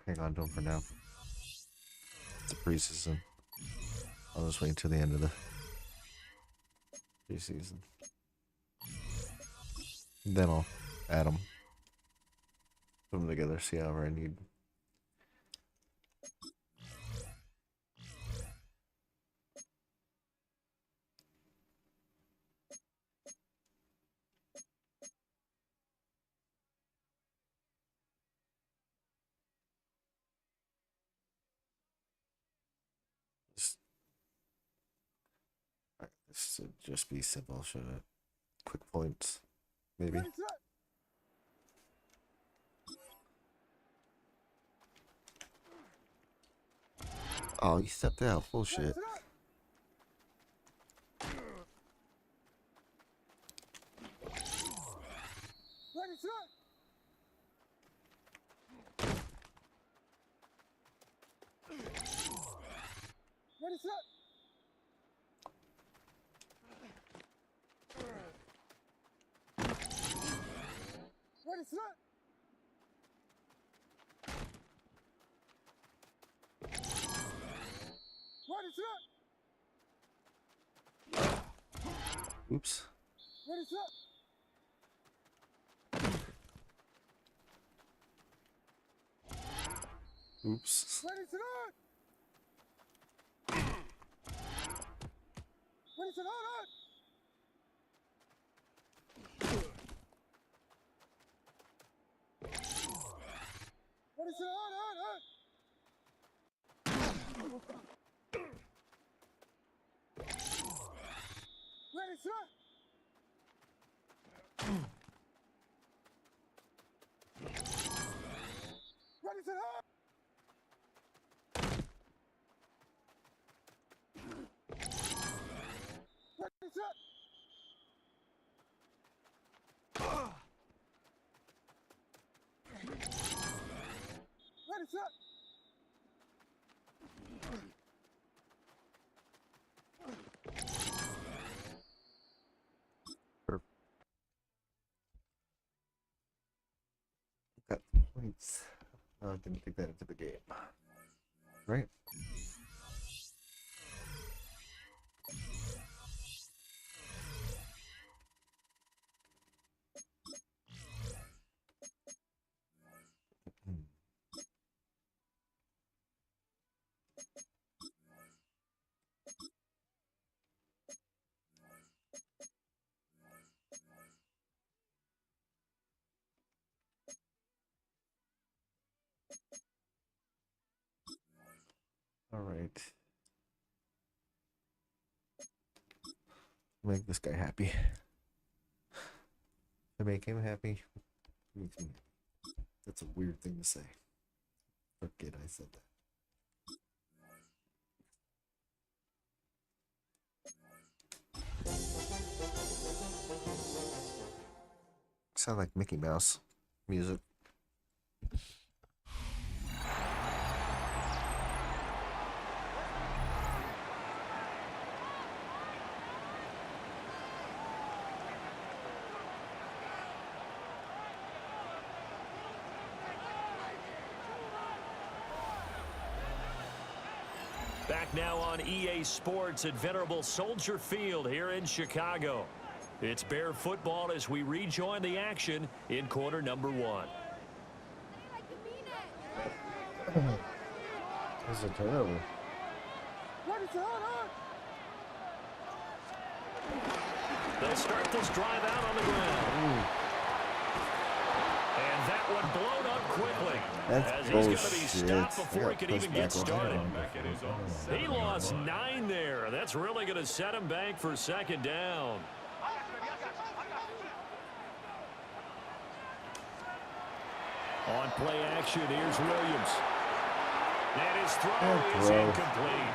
Hang on to him for now. It's a preseason. I'll just wait until the end of the preseason. Then I'll add them. Put them together, see however I need. This should just be simple, should it? Quick points, maybe. Oh, he stepped out. Bullshit. Oops. Oops. Got points. Didn't take that into the game. Right? All right. Make this guy happy. To make him happy, makes me happy. That's a weird thing to say. Forget I said that. Sound like Mickey Mouse music. Back now on EA Sports at Venerable Soldier Field here in Chicago. It's Bear football as we rejoin the action in quarter number 1. That's a turnover. They'll start this drive out on the ground. And that one blown up quickly. That's as he's going to be bullshit. stopped before he could even get started. He He lost 9 there. That's really going to set him back for second down. On play action, here's Williams. And his throw is incomplete.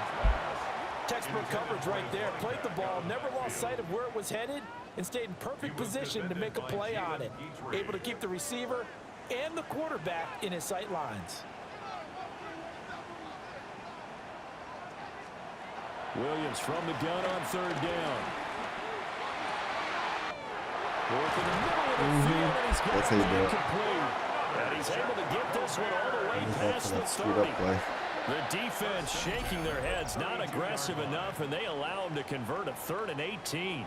Textbook coverage right there. Played the ball, never lost sight of where it was headed, and stayed in perfect position to make a play on it. Able to keep the receiver and the quarterback in his sight lines. Williams from the gun on third down. Work in the middle of the field, and he's got That's how you do it. incomplete. And he's able to get this one all the way past the 30. The defense shaking their heads, not aggressive enough, and they allow him to convert a 3rd and 18.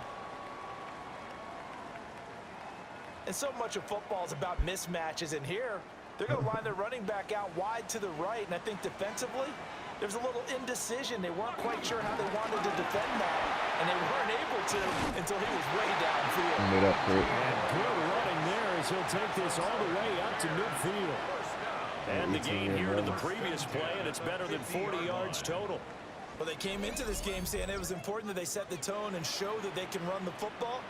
And so much of football is about mismatches, and here they're going to line their running back out wide to the right, and I think defensively there's a little indecision. They weren't quite sure how they wanted to defend that, and they weren't able to until he was way downfield. Made up for it. And good running there as he'll take this all the way up to midfield. And the gain here to the previous play, and it's better than 40 yards total. Well, they came into this game saying it was important that they set the tone and show that they can run the football.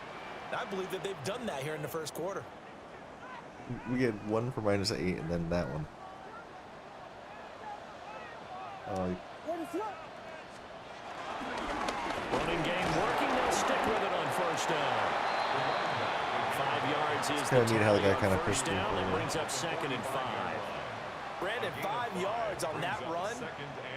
I believe that they've done that here in the first quarter. We get one for -8 and then that one. Running game working, they'll stick with it on first down. 5 yards is kinda the neat how the guy tally kinda on first pushed him down. That forward. brings up 2nd and 5. Brandon, 5 yards on that run.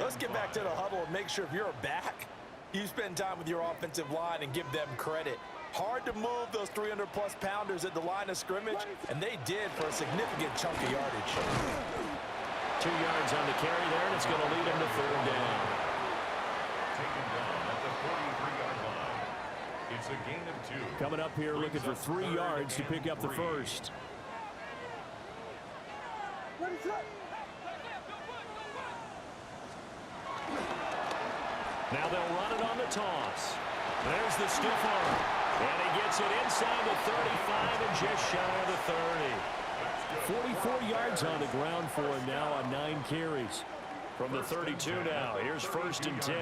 Let's get back to the huddle and make sure if you're a back, you spend time with your offensive line and give them credit. Hard to move those 300-plus pounders at the line of scrimmage, and they did for a significant chunk of yardage. 2 yards on the carry there, and it's going to lead him to 3rd down. taken down at the 43-yard line. It's a gain of 2. Coming up here looking for 3 yards to pick up the first. Now they'll run it on the toss. There's the stiff arm. And he gets it inside the 35 and just shy of the 30. 44 yards on the ground for him now on 9 carries. From the 32 now, here's 1st and 10.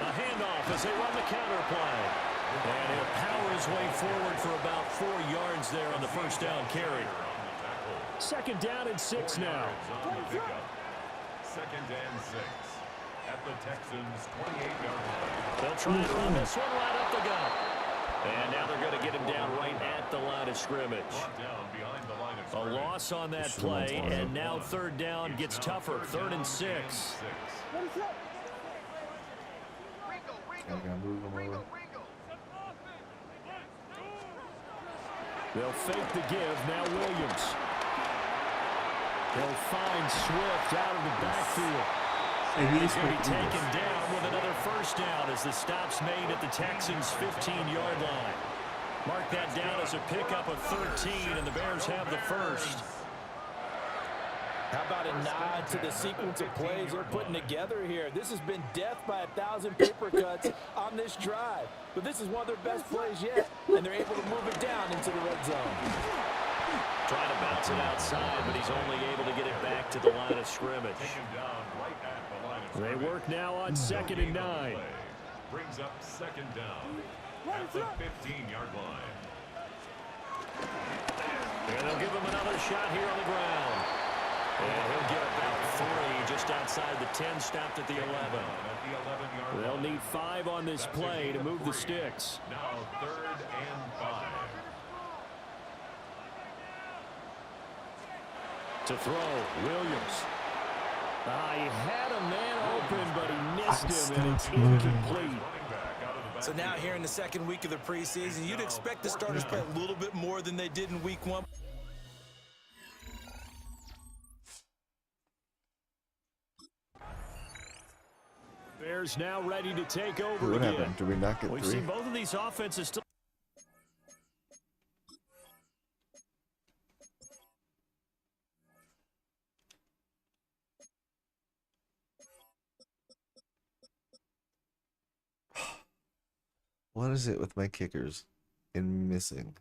A handoff as they run the counter play. And he'll power his way forward for about 4 yards there on the first down carry. Second down and 6 now. Second and 6 at the Texans' 28-yard line. They'll try and run this one right up the gut. And now they're going to get him down right at the line of scrimmage. A loss on that play, and now third down gets tougher. 3rd and 6. They'll fake the give. Now Williams. They'll find Swift out of the backfield. And he's going to be taken down with another first down as the stop's made at the Texans' 15-yard line. Mark that down as a pickup of 13, and the Bears have the first. How about a nod to the sequence of plays they're putting together here? This has been death by 1,000 paper cuts on this drive. But this is one of their best plays yet, and they're able to move it down into the red zone. Trying to bounce it outside, but he's only able to get it back to the line of scrimmage. They work now on 2nd and 9. Brings up second down at the 15-yard line. And they'll give him another shot here on the ground. And he'll get about 3 just outside the 10, stopped at the 11. They'll need 5 on this play to move the sticks. Now 3rd and 5. To throw, Williams. He had a man open, but he missed him, and it's incomplete. So now here in the second week of the preseason, you'd expect the starters to play a little bit more than they did in week 1. Bears now ready to take over What again. happened? Did we not get We've 3? seen both of these offenses still. What is it with my kickers and missing?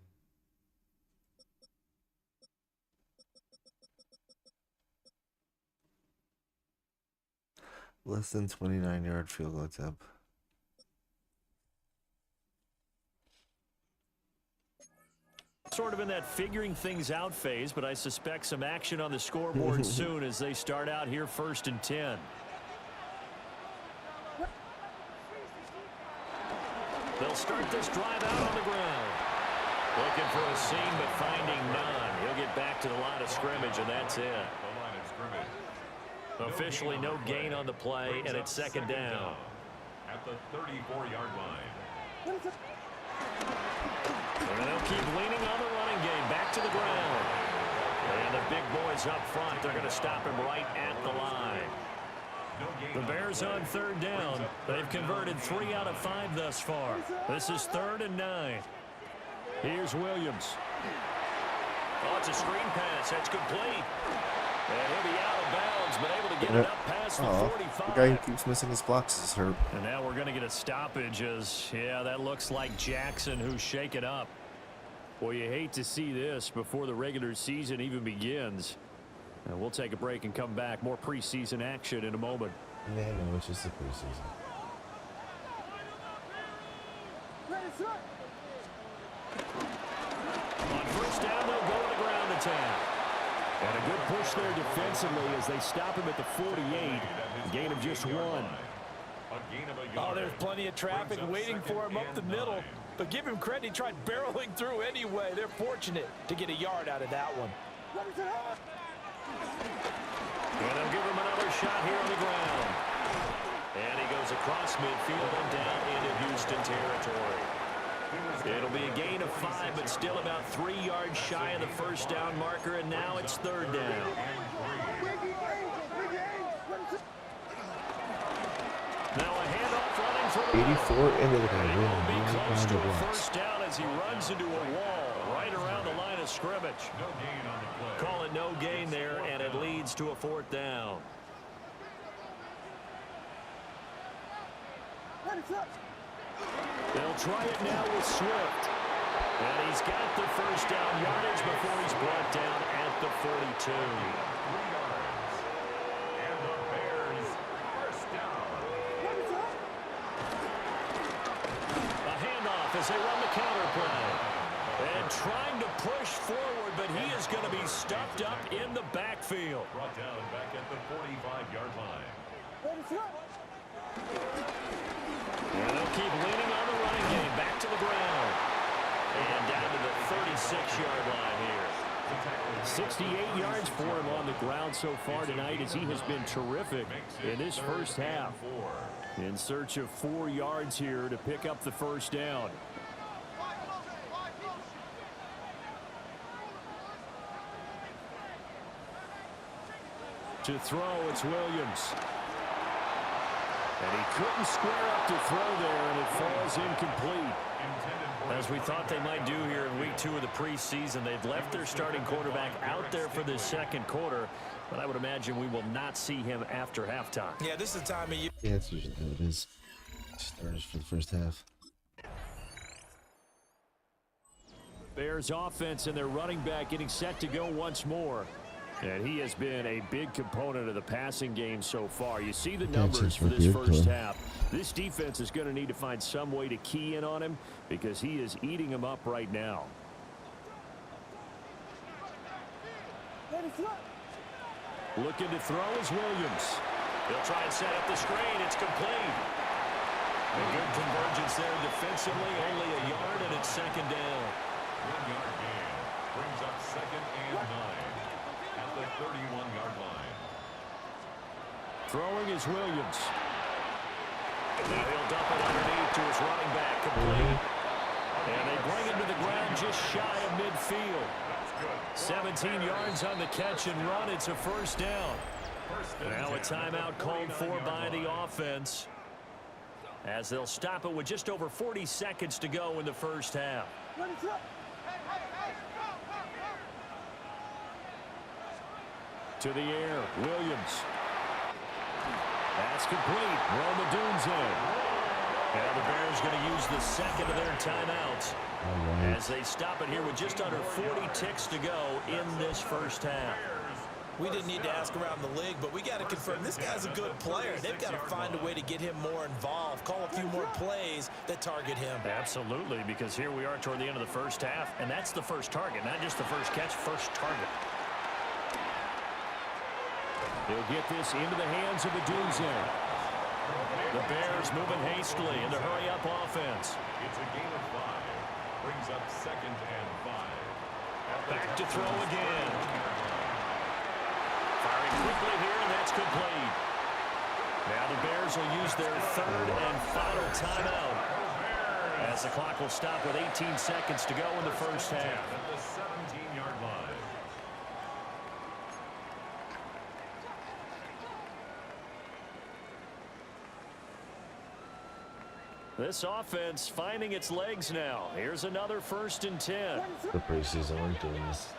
Less than 29-yard field goal attempt. Sort of in that figuring things out phase, but I suspect some action on the scoreboard soon as they start out here 1st and 10. They'll start this drive out on the ground. Looking for a seam, but finding none. He'll get back to the line of scrimmage, and that's it. Officially no gain on the play, and it's 2nd down. At the 34-yard line. And they'll keep leaning on the running game. Back to the ground. And the big boys up front, they're going to stop him right at the line. The Bears on 3rd down. They've converted 3 out of 5 thus far. This is 3rd and 9. Here's Williams. Oh, it's a screen pass. That's complete. And he'll be out of bounds, but able to get it up past the 45. The guy who keeps missing his blocks is hurt. And now we're going to get a stoppage as, yeah, that looks like Jackson who's shaken up. Well, you hate to see this before the regular season even begins. And we'll take a break and come back. More preseason action in a moment. Yeah, no, it's just the preseason. On 1st down, they'll go to the ground attack. And a good push there defensively as they stop him at the 48. Gain of just 1. Oh, there's plenty of traffic waiting for him up the middle. But give him credit, he tried barreling through anyway. They're fortunate to get a yard out of that one. And they'll give him another shot here on the ground. And he goes across midfield and down into Houston territory. It'll be a gain of 5, but still about 3 yards shy of the 1st down marker, and now it's 3rd down. Now a handoff running for the 84 into the game. He'll be close to a blocks. 1st down as he runs into a wall right around the line of scrimmage. No gain on the play. Call it no gain there, and it leads to a 4th down. They'll try it now with Swift. And he's got the 1st down yardage before he's brought down at the 42. 3 yards. And the Bears 1st down. A handoff, as they run the counter play. And trying to push forward, but he is going to be stuffed up in the backfield. Brought down back at the 45-yard line. And they'll keep leaning on the running game. Back to the ground. And down to the 36-yard line here. 68 yards for him on the ground so far tonight as he has been terrific in this first half. In search of 4 yards here to pick up the first down. To throw, it's Williams. And he couldn't square up to throw there, and it falls incomplete. As we thought they might do here in week 2 of the preseason, they've left their starting quarterback out there for this second quarter, but I would imagine we will not see him after halftime. Yeah, this is the time of year. Yeah, that's usually how it is. Starters for the first half. Bears offense and their running back getting set to go once more. And he has been a big component of the passing game so far. You see the numbers for this first half. This defense is going to need to find some way to key in on him because he is eating them up right now. Looking to throw is Williams. He'll try and set up the screen. It's complete. A good convergence there defensively. Only a yard, and it's second down. 1-yard gain brings up second and 9 at the 31-yard line. Throwing is Williams. Now he'll dump it underneath to his running back, complete. And they bring him to the ground just shy of midfield. 17 yards on the catch and run. It's a first down. Now a timeout called for by the offense, as they'll stop it with just over 40 seconds to go in the first half. To the air, Williams. That's complete. Roma Dunze. Now the Bears going to use the second of their timeouts as they stop it here with just under 40 ticks to go in this first half. We didn't need to ask around the league, but we got to confirm this guy's a good player. They've got to find a way to get him more involved, call a few more plays that target him. Absolutely, because here we are toward the end of the first half, and that's the first target, not just the first catch, first target. He'll get this into the hands of the Dunze. The Bears moving hastily in the hurry-up offense. It's a gain of 5. Brings up second and 5. Back to throw again. Firing quickly here, and that's complete. Now the Bears will use their third and final timeout, as the clock will stop with 18 seconds to go in the first half. At the 17-yard line. This offense finding its legs now. Here's another 1st and 10. The preseason, we're doing this.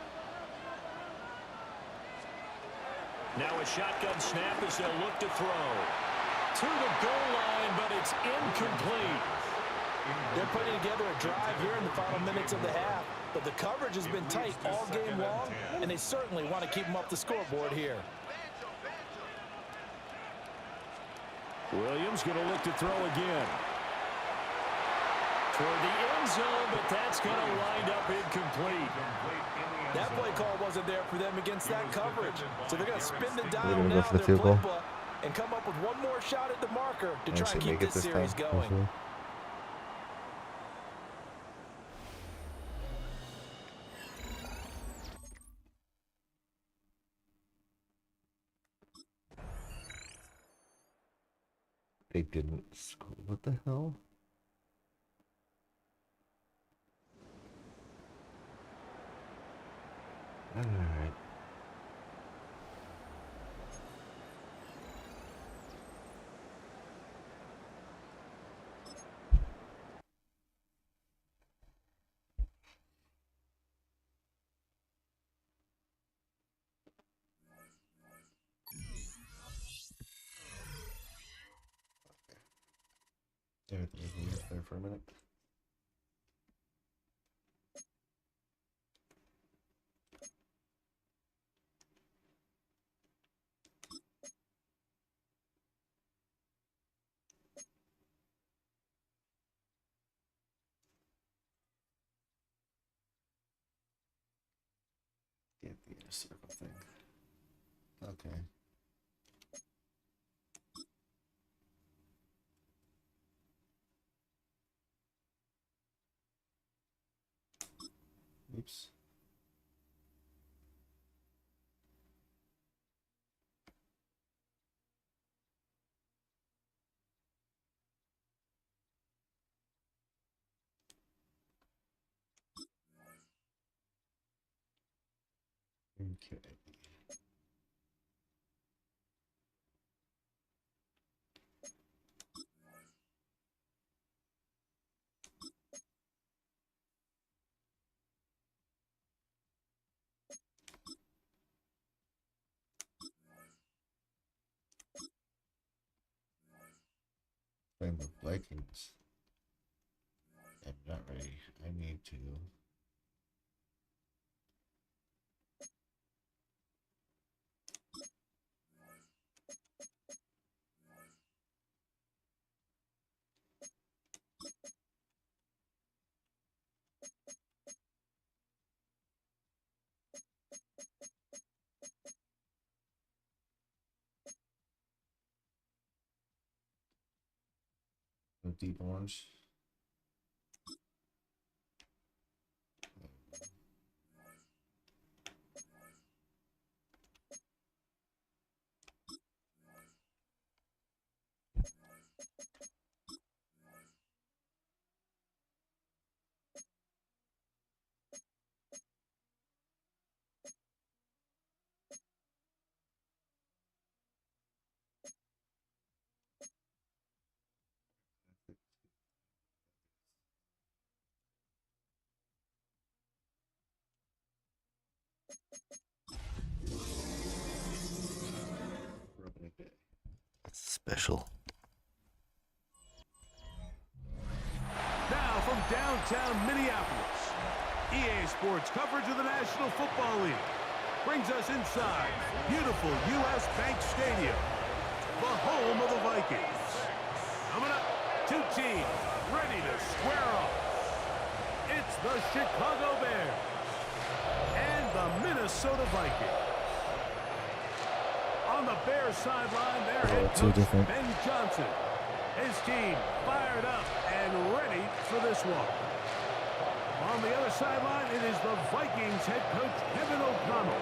Now a shotgun snap as they'll look to throw. To the goal line, but it's incomplete. They're putting together a drive here in the final minutes of the half, but the coverage has been tight all game long, and they certainly want to keep them up the scoreboard here. Williams going to look to throw again. Toward the end zone, but that's going to wind up incomplete. That play call wasn't there for them against that coverage. So they're going to spin the dial gonna go now for in the their field goal? playbook and come up with one more shot at the marker to try Actually and keep make it this this series time, going. hopefully. They didn't score. What the hell? All right. There for a minute. a circle thing. Okay. Oops. Okay. Playing the Vikings. I'm not ready. I need to. Deep orange. That's special. Now from downtown Minneapolis, EA Sports coverage of the National Football League brings us inside beautiful U.S. Bank Stadium, the home of the Vikings. Coming up, two teams ready to square off. It's the Chicago Bears and the Minnesota Vikings. On the Bears sideline, their head coach, Ben Johnson. His team fired up and ready for this one. On the other sideline, it is the Vikings head coach, Kevin O'Connell.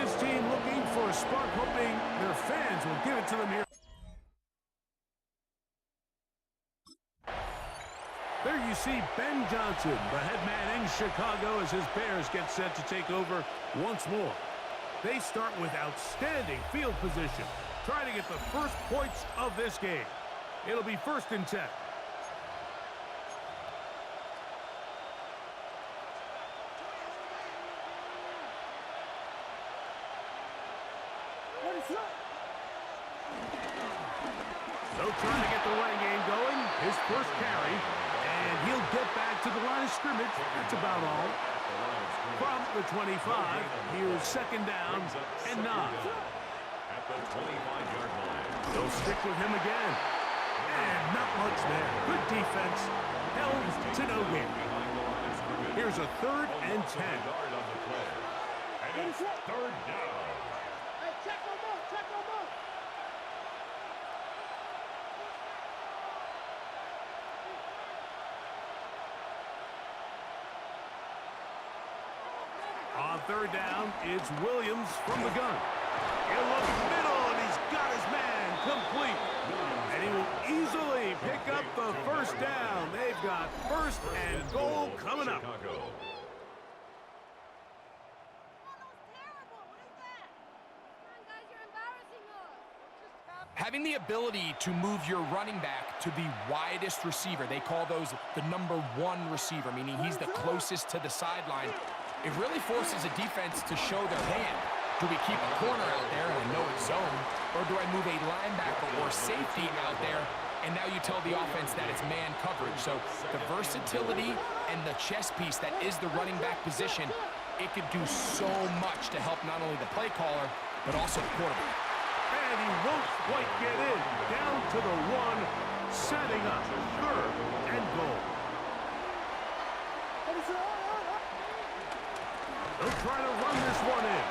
His team looking for a spark, hoping their fans will give it to them here. There you see Ben Johnson, the head man in Chicago, as his Bears get set to take over once more. They start with outstanding field position, trying to get the first points of this game. It'll be 1st and 10. So trying to get the running game going, his first carry, and he'll get back to the line of scrimmage. That's about all. From the 25, here's 2nd down and 9. At the 25-yard line. They'll stick with him again. And not much there. Good defense. Held to no gain. Here's a 3rd and 10. And it's 3rd down. Check them out, check them out. On 3rd down, it's Williams from the gun. He'll look middle, and he's got his man complete. And he will easily pick up the 1st down. They've got 1st and goal coming up. Having the ability to move your running back to the widest receiver, they call those the number 1 receiver, meaning he's the closest to the sideline. It really forces a defense to show their hand. Do we keep a corner out there, and I know it's zone, or do I move a linebacker or safety out there, and now you tell the offense that it's man coverage? So the versatility and the chess piece that is the running back position, it could do so much to help not only the play caller, but also the quarterback. And he won't quite get in. Down to the 1, setting up 3rd and goal. They'll try to run this one in.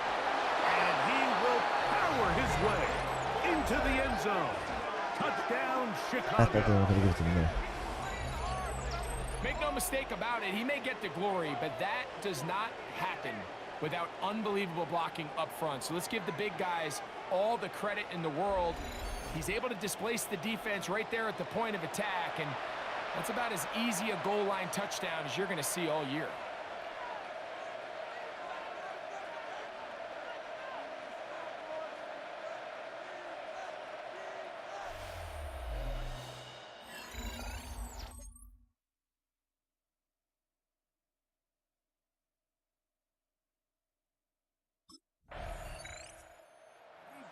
into the end zone. Touchdown, I thought they Chicago. were going to give it to me there. Make no mistake about it, he may get the glory, but that does not happen without unbelievable blocking up front. So let's give the big guys all the credit in the world. He's able to displace the defense right there at the point of attack, and that's about as easy a goal line touchdown as you're going to see all year.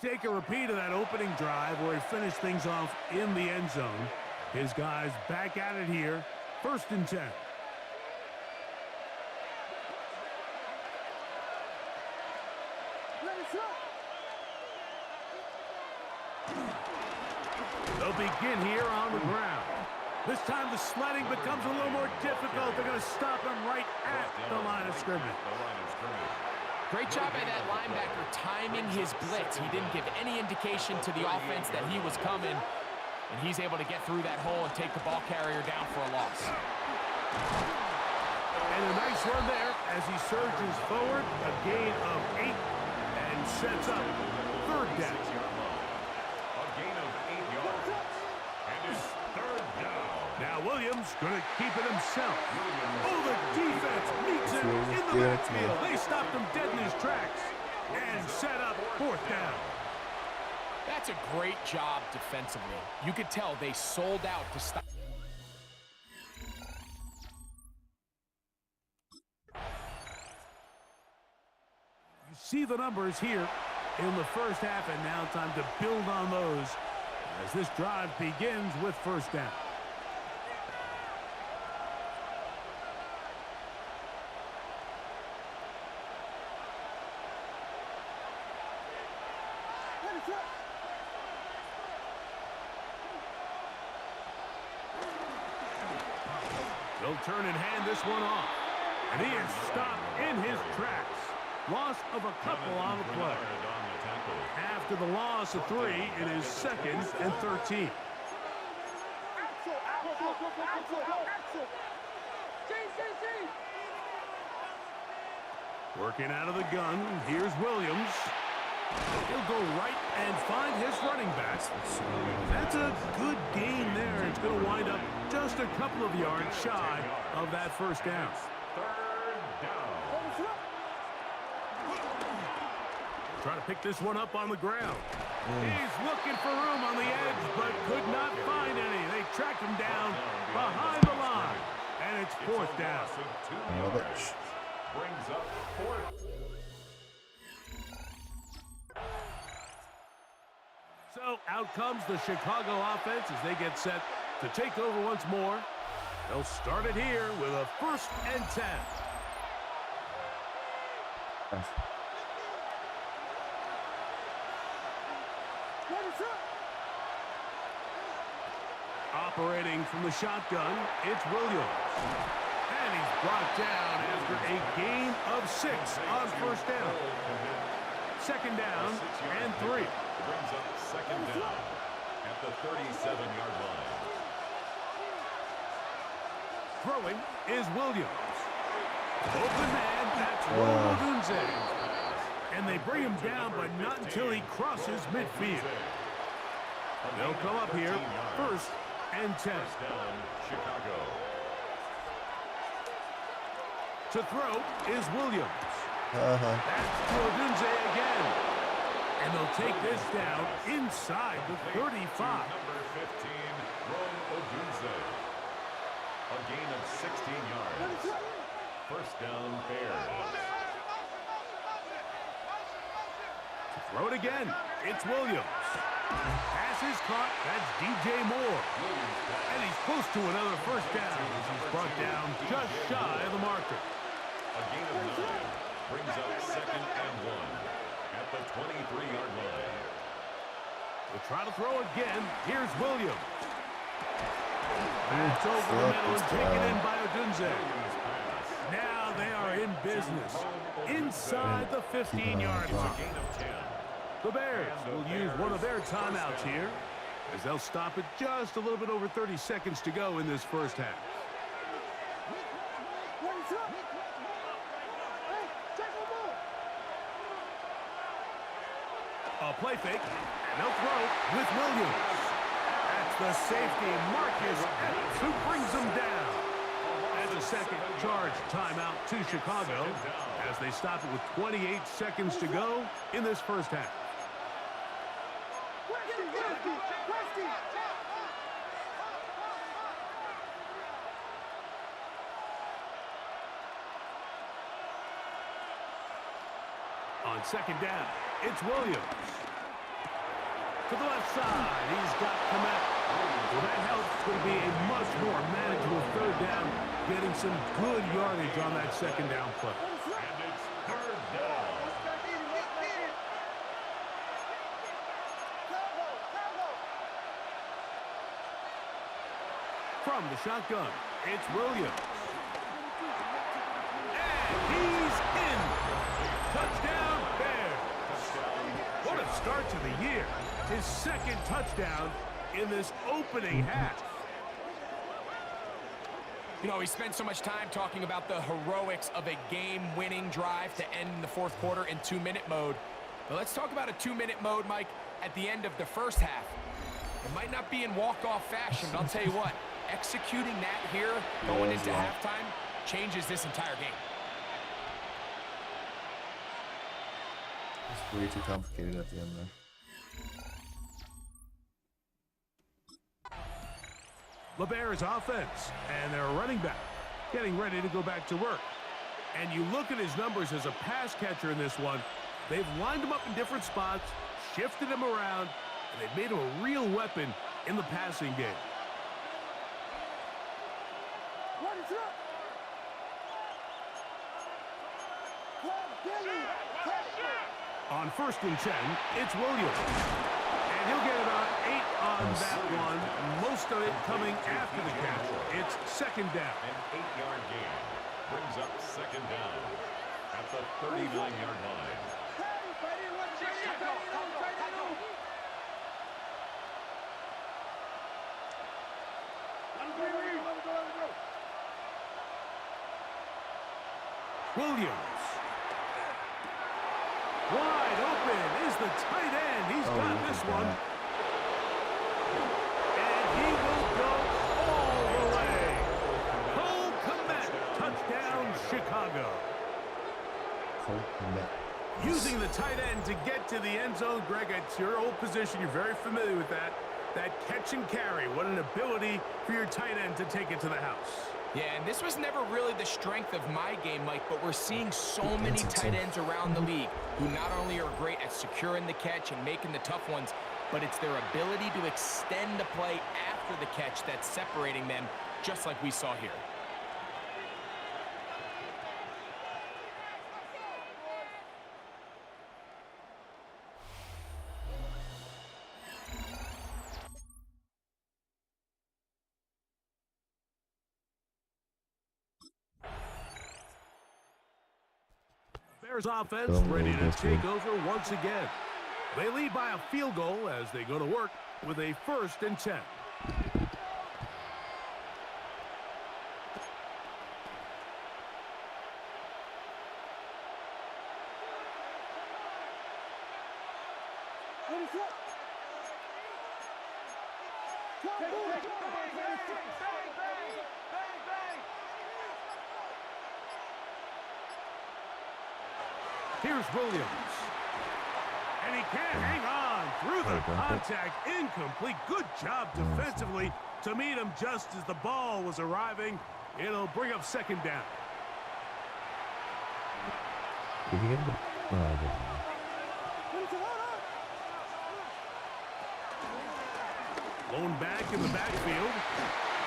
Take a repeat of that opening drive where he finished things off in the end zone. His guys back at it here. 1st and 10. They'll begin here on the ground. This time the sledding becomes a little more difficult. They're going to stop him right at the line of scrimmage. Great job by that linebacker timing his blitz. He didn't give any indication to the offense that he was coming, and he's able to get through that hole and take the ball carrier down for a loss. And a nice run there as he surges forward, a gain of 8, and sets up 3rd down. A gain of 8 yards. And it's 3rd down. Now Williams going to keep it himself. Oh, the defense meets him in the backfield. They stopped him dead in his tracks and set up 4th down. That's a great job defensively. You could tell they sold out to stop. You see the numbers here in the first half, and now time to build on those as this drive begins with 1st down. They'll turn and hand this one off. And he is stopped in his tracks. Loss of a couple on the play. After the loss of 3, it is 2nd and 13. Working out of the gun, here's Williams. He'll go right and find his running back. That's a good gain there. It's going to wind up just a couple of yards shy of that 1st down. 3rd down. Trying to pick this one up on the ground. He's looking for room on the edge, but could not find any. They tracked him down behind the line, and it's 4th down. Brings up 4th. So out comes the Chicago offense as they get set to take over once more. They'll start it here with a 1st and 10. Operating from the shotgun, it's Williams. And he's brought down after a gain of 6 on 1st down. 2nd down and 3. Brings up 2nd down at the 37-yard line. Throwing is Williams. Open man, that's Odunze. And they bring him down, but not until he crosses midfield. They'll come up here, 1st and 10. Down, Chicago. To throw is Williams. That's to Odunze again. And they'll take this down inside the 35. Number 15, Rome Odunze. A gain of 16 yards. 1st down, Bears. Throw it again. It's Williams. Pass is caught. That's DJ Moore. And he's close to another 1st down as he's brought down just shy of the marker. A gain of 9 brings up 2nd and 1 at the 23-yard line. They'll try to throw again. Here's Williams. That's over the middle and taken in by Odunze. Now they are in business inside the 15-yard line. Gain of 10. The Bears will use one of their timeouts here, as they'll stop it just a little bit over 30 seconds to go in this first half. A play fake, and they'll throw with Williams. That's the safety, Marcus Epps, who brings them down. As a second charge timeout to Chicago, as they stop it with 28 seconds to go in this first half. On second down, it's Williams. To the left side, he's got Kmet. Well, that helps. It's going to be a much more manageable third down, getting some good yardage on that second down play. And it's third down. From the shotgun, it's Williams. And he's in. Touchdown, Bears. What a start to the year. His second touchdown in this opening half. You know, we spent so much time talking about the heroics of a game-winning drive to end in the fourth quarter in 2-minute mode. But let's talk about a 2-minute mode, Mike, at the end of the first half. It might not be in walk-off fashion, but I'll tell you what, executing that here going into halftime changes this entire game. It's way too complicated at the end there. The Bears offense and their running back getting ready to go back to work. And you look at his numbers as a pass catcher in this one. They've lined him up in different spots, shifted him around, and they've made him a real weapon in the passing game. On 1st and 10, it's Williams. And he'll get about 8 on that one, most of it coming after the catch. It's second down. An 8-yard gain brings up second down at the 39-yard line. Williams. Wide open is the tight end. He's got this one. And he will go all the way. Cole Kmet, touchdown Chicago. Cole Kmet. Using the tight end to get to the end zone, Greg, it's your old position. You're very familiar with that. That catch and carry. What an ability for your tight end to take it to the house. Yeah, and this was never really the strength of my game, Mike, but we're seeing so many tight ends around the league who not only are great at securing the catch and making the tough ones, but it's their ability to extend the play after the catch that's separating them, just like we saw here. Bears offense ready to take over once again. They lead by a field goal as they go to work with a 1st and 10. Here's Williams. And he can't hang on through the contact. Incomplete. Good job defensively to meet him just as the ball was arriving. It'll bring up second down. Lone back in the backfield.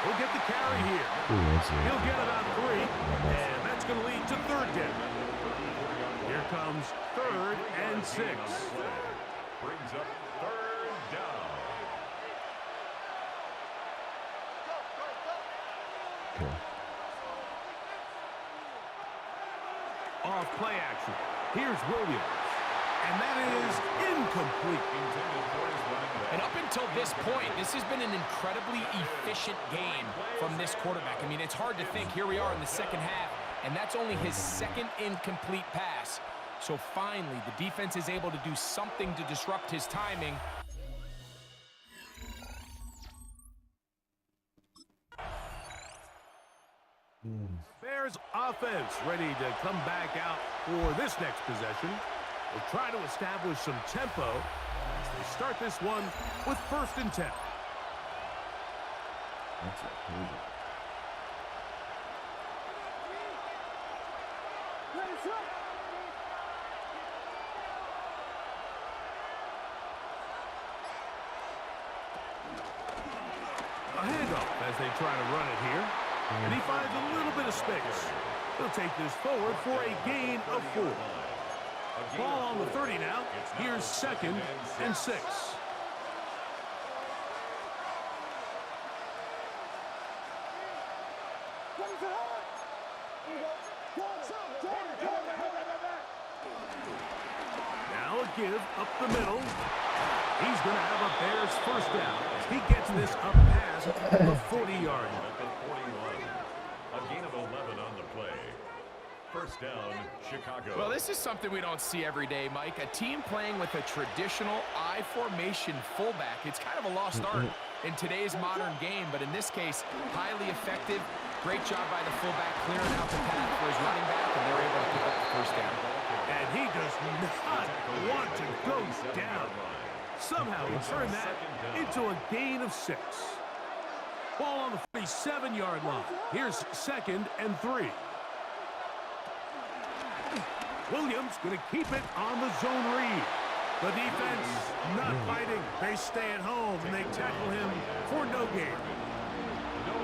He'll get the carry here. He'll get it on 3. And that's going to lead to third down. Here comes 3rd and 6. Brings up third down. Off play action. Here's Williams. And that is incomplete. And up until this point, this has been an incredibly efficient game from this quarterback. I mean, it's hard to think. Here we are in the second half, and that's only his second incomplete pass. So finally, the defense is able to do something to disrupt his timing. Bears offense ready to come back out for this next possession. They'll try to establish some tempo as they start this one with 1st and 10. That's it. Here we go. A handoff as they try to run it here. And he finds a little bit of space. He'll take this forward for a gain of 4. Ball on the 30 now. Here's 2nd and 6. Now a give up the middle. He's going to have a Bears 1st down. He gets this up past the 40-yard line. A gain of 11 on the play. 1st down, Chicago. Well, this is something we don't see every day, Mike. A team playing with a traditional I formation fullback. It's kind of a lost art in today's modern game, but in this case, highly effective. Great job by the fullback clearing out the path for his running back, and they're able to pick up the 1st down. And he does not want to go down. Somehow he turned that into a gain of 6. Ball on the 47-yard line. Here's 2nd and 3. Williams going to keep it on the zone read. The defense not fighting. They stay at home and they tackle him for no gain.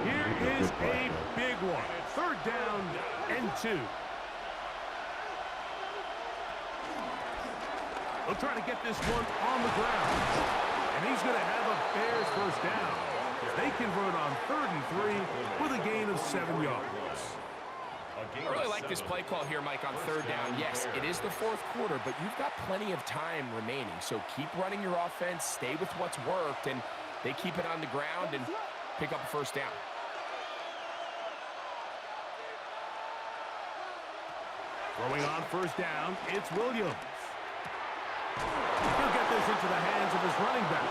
Here is a big one. 3rd down and 2. They'll try to get this one on the ground. And he's going to have a Bears 1st down. They convert on 3rd and 3 with a gain of 7 yards. I really like this play call here, Mike, on 3rd down. Yes, it is the 4th quarter, but you've got plenty of time remaining. So keep running your offense, stay with what's worked, and they keep it on the ground and pick up a 1st down. Throwing on 1st down, it's Williams. He'll get this into the hands of his running back.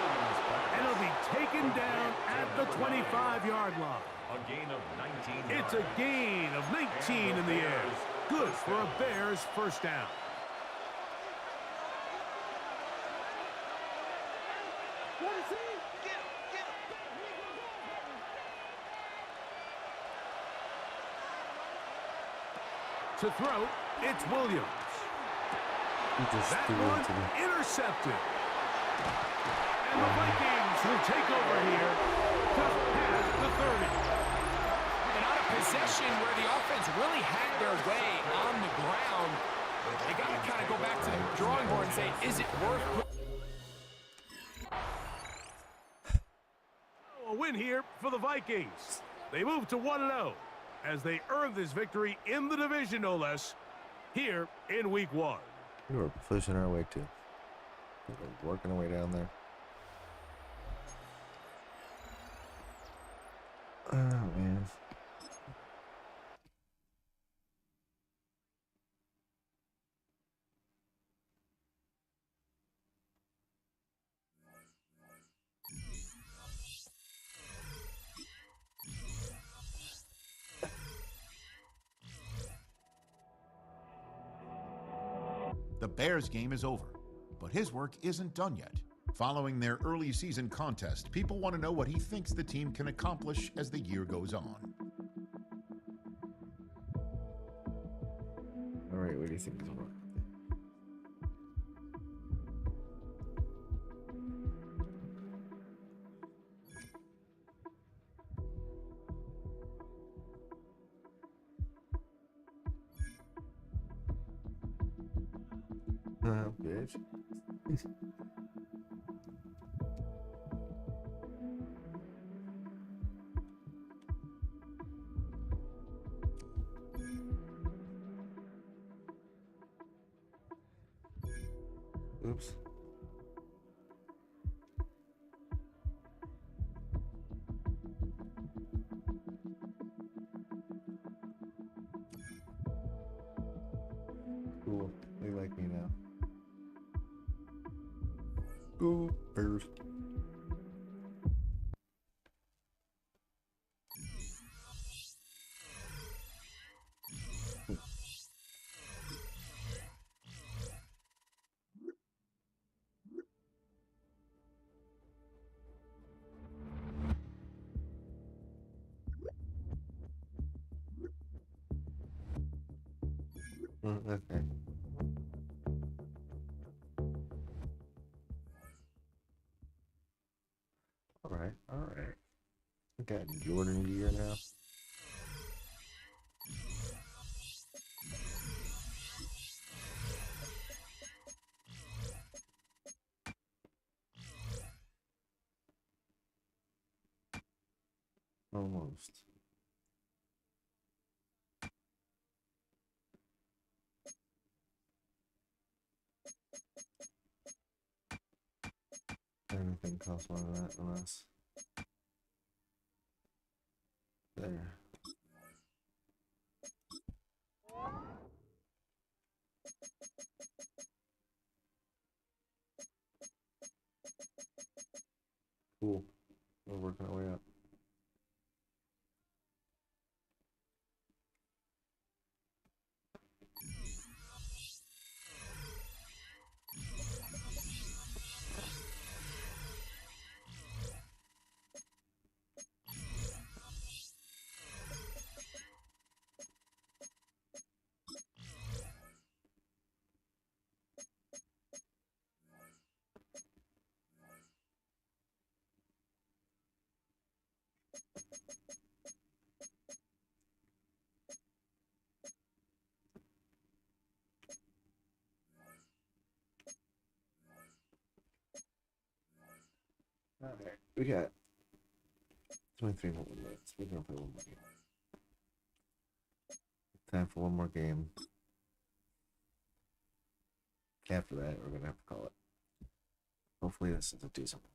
And he'll be taken down at the 25-yard line. A gain of 19 It's a gain of 19 in the air. Good for a Bears 1st down. To throw, it's Williams. That one intercepted. And the Vikings will take over here just past the 30. And on a possession where the offense really had their way on the ground, they got to kind of go back to the drawing board and say, is it worth A win here for the Vikings. They move to 1-0 as they earn this victory in the division, no less, here in Week 1. We were pushing our way too. Working our way down there. Oh man. The Bears game is over, but his work isn't done yet. Following their early season contest, people want to know what he thinks the team can accomplish as the year goes on. All right, what do you think is wrong? Bitch. Oops. Cool. They like me now. Go Bears. Okay. All right. We got Jordan gear now. Almost. Anything costs more than that unless there. Cool. We're working our way up. All right, we got 23 more minutes. We're gonna play one more game. Time for one more game. After that, we're gonna have to call it. Hopefully, this is a decent one.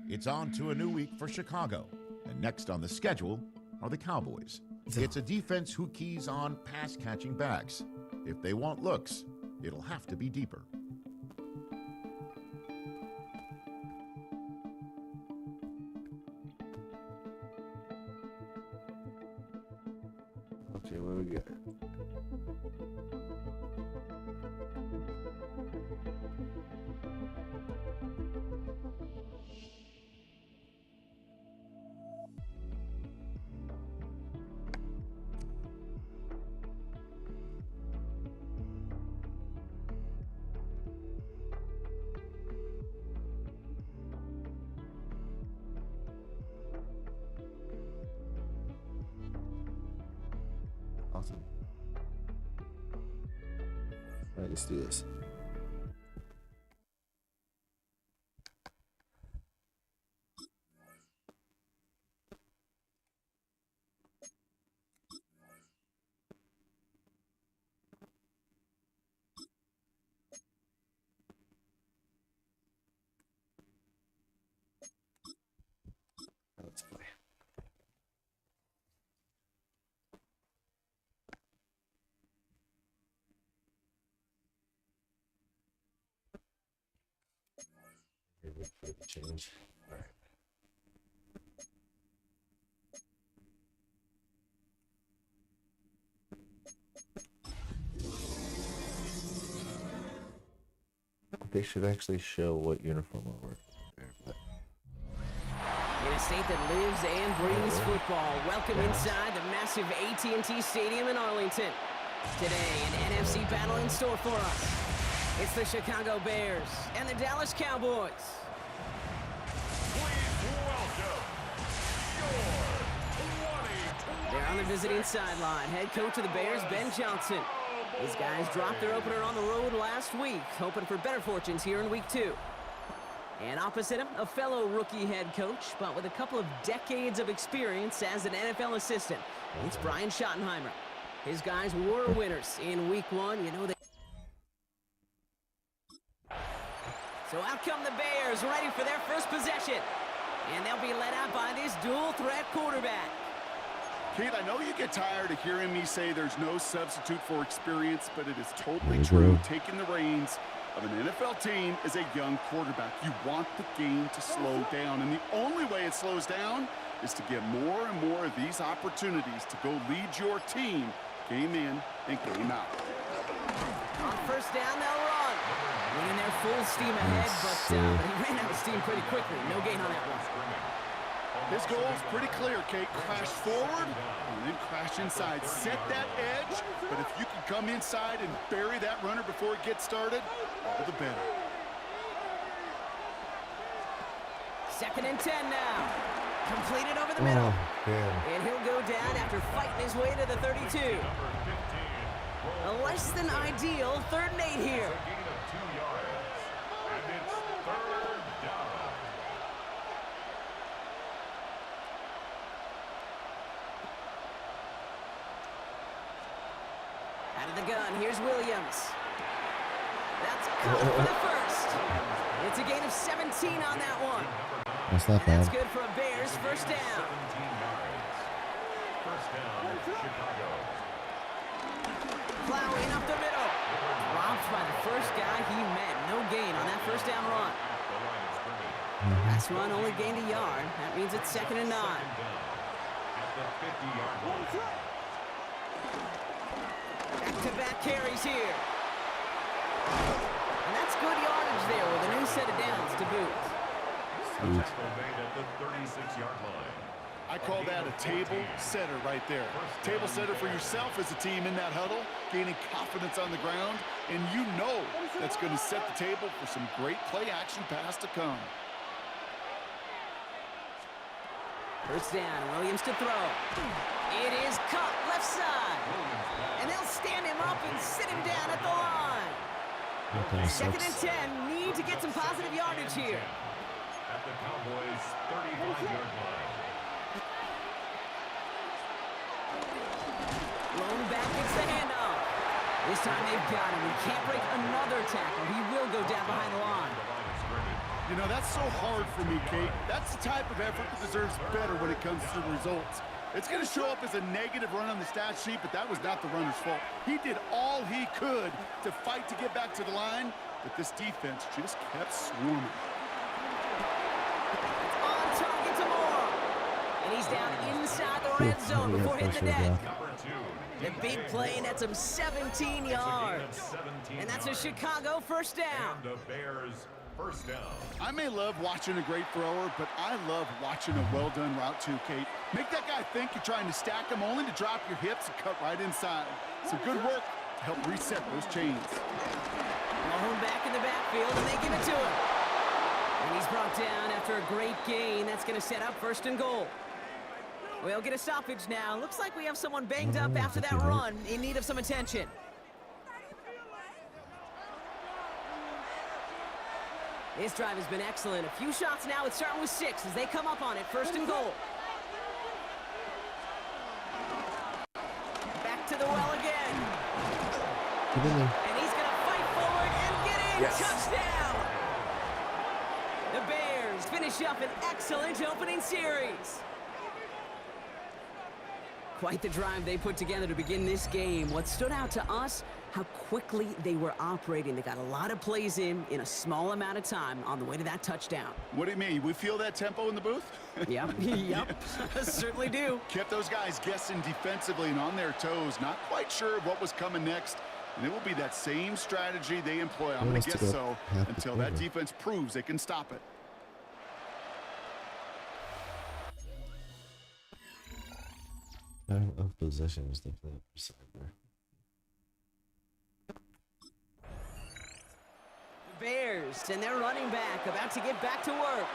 It's on to a new week for Chicago. And next on the schedule are the Cowboys. It's a defense who keys on pass-catching backs. If they want looks, it'll have to be deeper. Okay, what do we got? Awesome. All right, let's do this. Let's play. Wait for it to change. All right. They should actually show what uniform we're wearing. In a state that lives and breathes football, welcome inside the massive AT&T Stadium in Arlington. Today, an NFC battle in store for us. It's the Chicago Bears and the Dallas Cowboys. They're on the visiting sideline. Head coach of the Bears, Ben Johnson. These guys dropped their opener on the road last week, hoping for better fortunes here in week 2. And opposite him, a fellow rookie head coach, but with a couple of decades of experience as an NFL assistant. It's Brian Schottenheimer. His guys were winners in Week 1. You know they... So out come the Bears, ready for their first possession. And they'll be led out by this dual-threat quarterback. Kate, I know you get tired of hearing me say there's no substitute for experience, but it is totally true. Taking the reins of an NFL team is a young quarterback. You want the game to slow down, and the only way it slows down is to get more and more of these opportunities to go lead your team game in and game out. On first down, they'll run. Running their full steam ahead, but he ran out of steam pretty quickly. No gain on that one. His goal is pretty clear, Kate. Crash forward and then crash inside. Set that edge, but if you can come inside and bury that runner before it gets started, all the better. 2nd and 10 now. Completed over the middle. And he'll go down after fighting his way to the 32. A less than ideal 3rd and 8 here. Out of the gun, here's Williams. That's caught for the first. It's a gain of 17 on that one. That's not bad. That's good for a Bears first down. First down, Chicago. Plowing up the middle. Dropped by the first guy he met. No gain on that first down run. Last run only gained a yard. That means it's 2nd and 9. At the 50-yard line. Back-to-back carries here. And that's good yardage there with a new set of downs to boot. Tackle made at the 36-yard line. I call that a table setter right there. Table setter for yourself as a team in that huddle, gaining confidence on the ground, and you know that's going to set the table for some great play-action pass to come. First down, Williams to throw. It is caught left side. And they'll stand him up and sit him down at the line. 2nd and 10, need to get some positive yardage here. At the Cowboys' 35-yard line. Blown back, gets the handoff. This time they've got him. He can't break another tackle. He will go down behind the line. You know, that's so hard for me, Kate. That's the type of effort that deserves better when it comes to the results. It's going to show up as a negative run on the stat sheet, but that was not the runner's fault. He did all he could to fight to get back to the line, but this defense just kept swarming. On target to Moore. And he's down inside the red zone before hitting the net. The big play nets him 17 yards. And that's a Chicago first down. And the Bears first down. I may love watching a great thrower, but I love watching a well-done route too, Kate. Make that guy think you're trying to stack him only to drop your hips and cut right inside. Some good work to help reset those chains. Mahone back in the backfield, and they give it to him. And he's brought down after a great gain. That's going to set up 1st and goal. We'll get a stoppage now. Looks like we have someone banged up after that run, in need of some attention. This drive has been excellent. A few shots now. It's starting with 6 as they come up on it. 1st and goal. Back to the well again. And he's going to fight forward and get in. Yes. Touchdown. The Bears finish up an excellent opening series. Quite the drive they put together to begin this game. What stood out to us, how quickly they were operating. They got a lot of plays in a small amount of time on the way to that touchdown. What do you mean? We feel that tempo in the booth? Yep, certainly do. Kept those guys guessing defensively and on their toes, not quite sure of what was coming next. And it will be that same strategy they employ, I'm going to guess so, until that defense proves they can stop it. Time of possession is definitely upside there. Bears and their running back about to get back to work.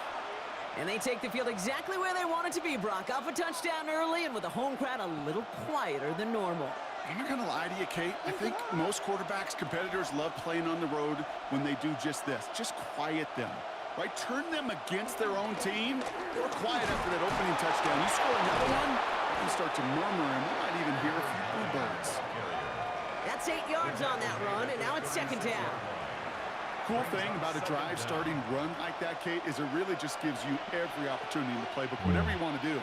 And they take the field exactly where they want it to be, Brock. Up a touchdown early and with the home crowd a little quieter than normal. I'm not going to lie to you, Kate. I think most quarterbacks, competitors love playing on the road when they do just this. Just quiet them. right? Turn them against their own team. They were quiet after that opening touchdown. You score another one, you start to murmur, and we might even hear a few bluebirds. That's 8 yards on that run, and now it's second down. Cool thing about a drive starting run like that, Kate, is it really just gives you every opportunity in the playbook, whatever you want to do.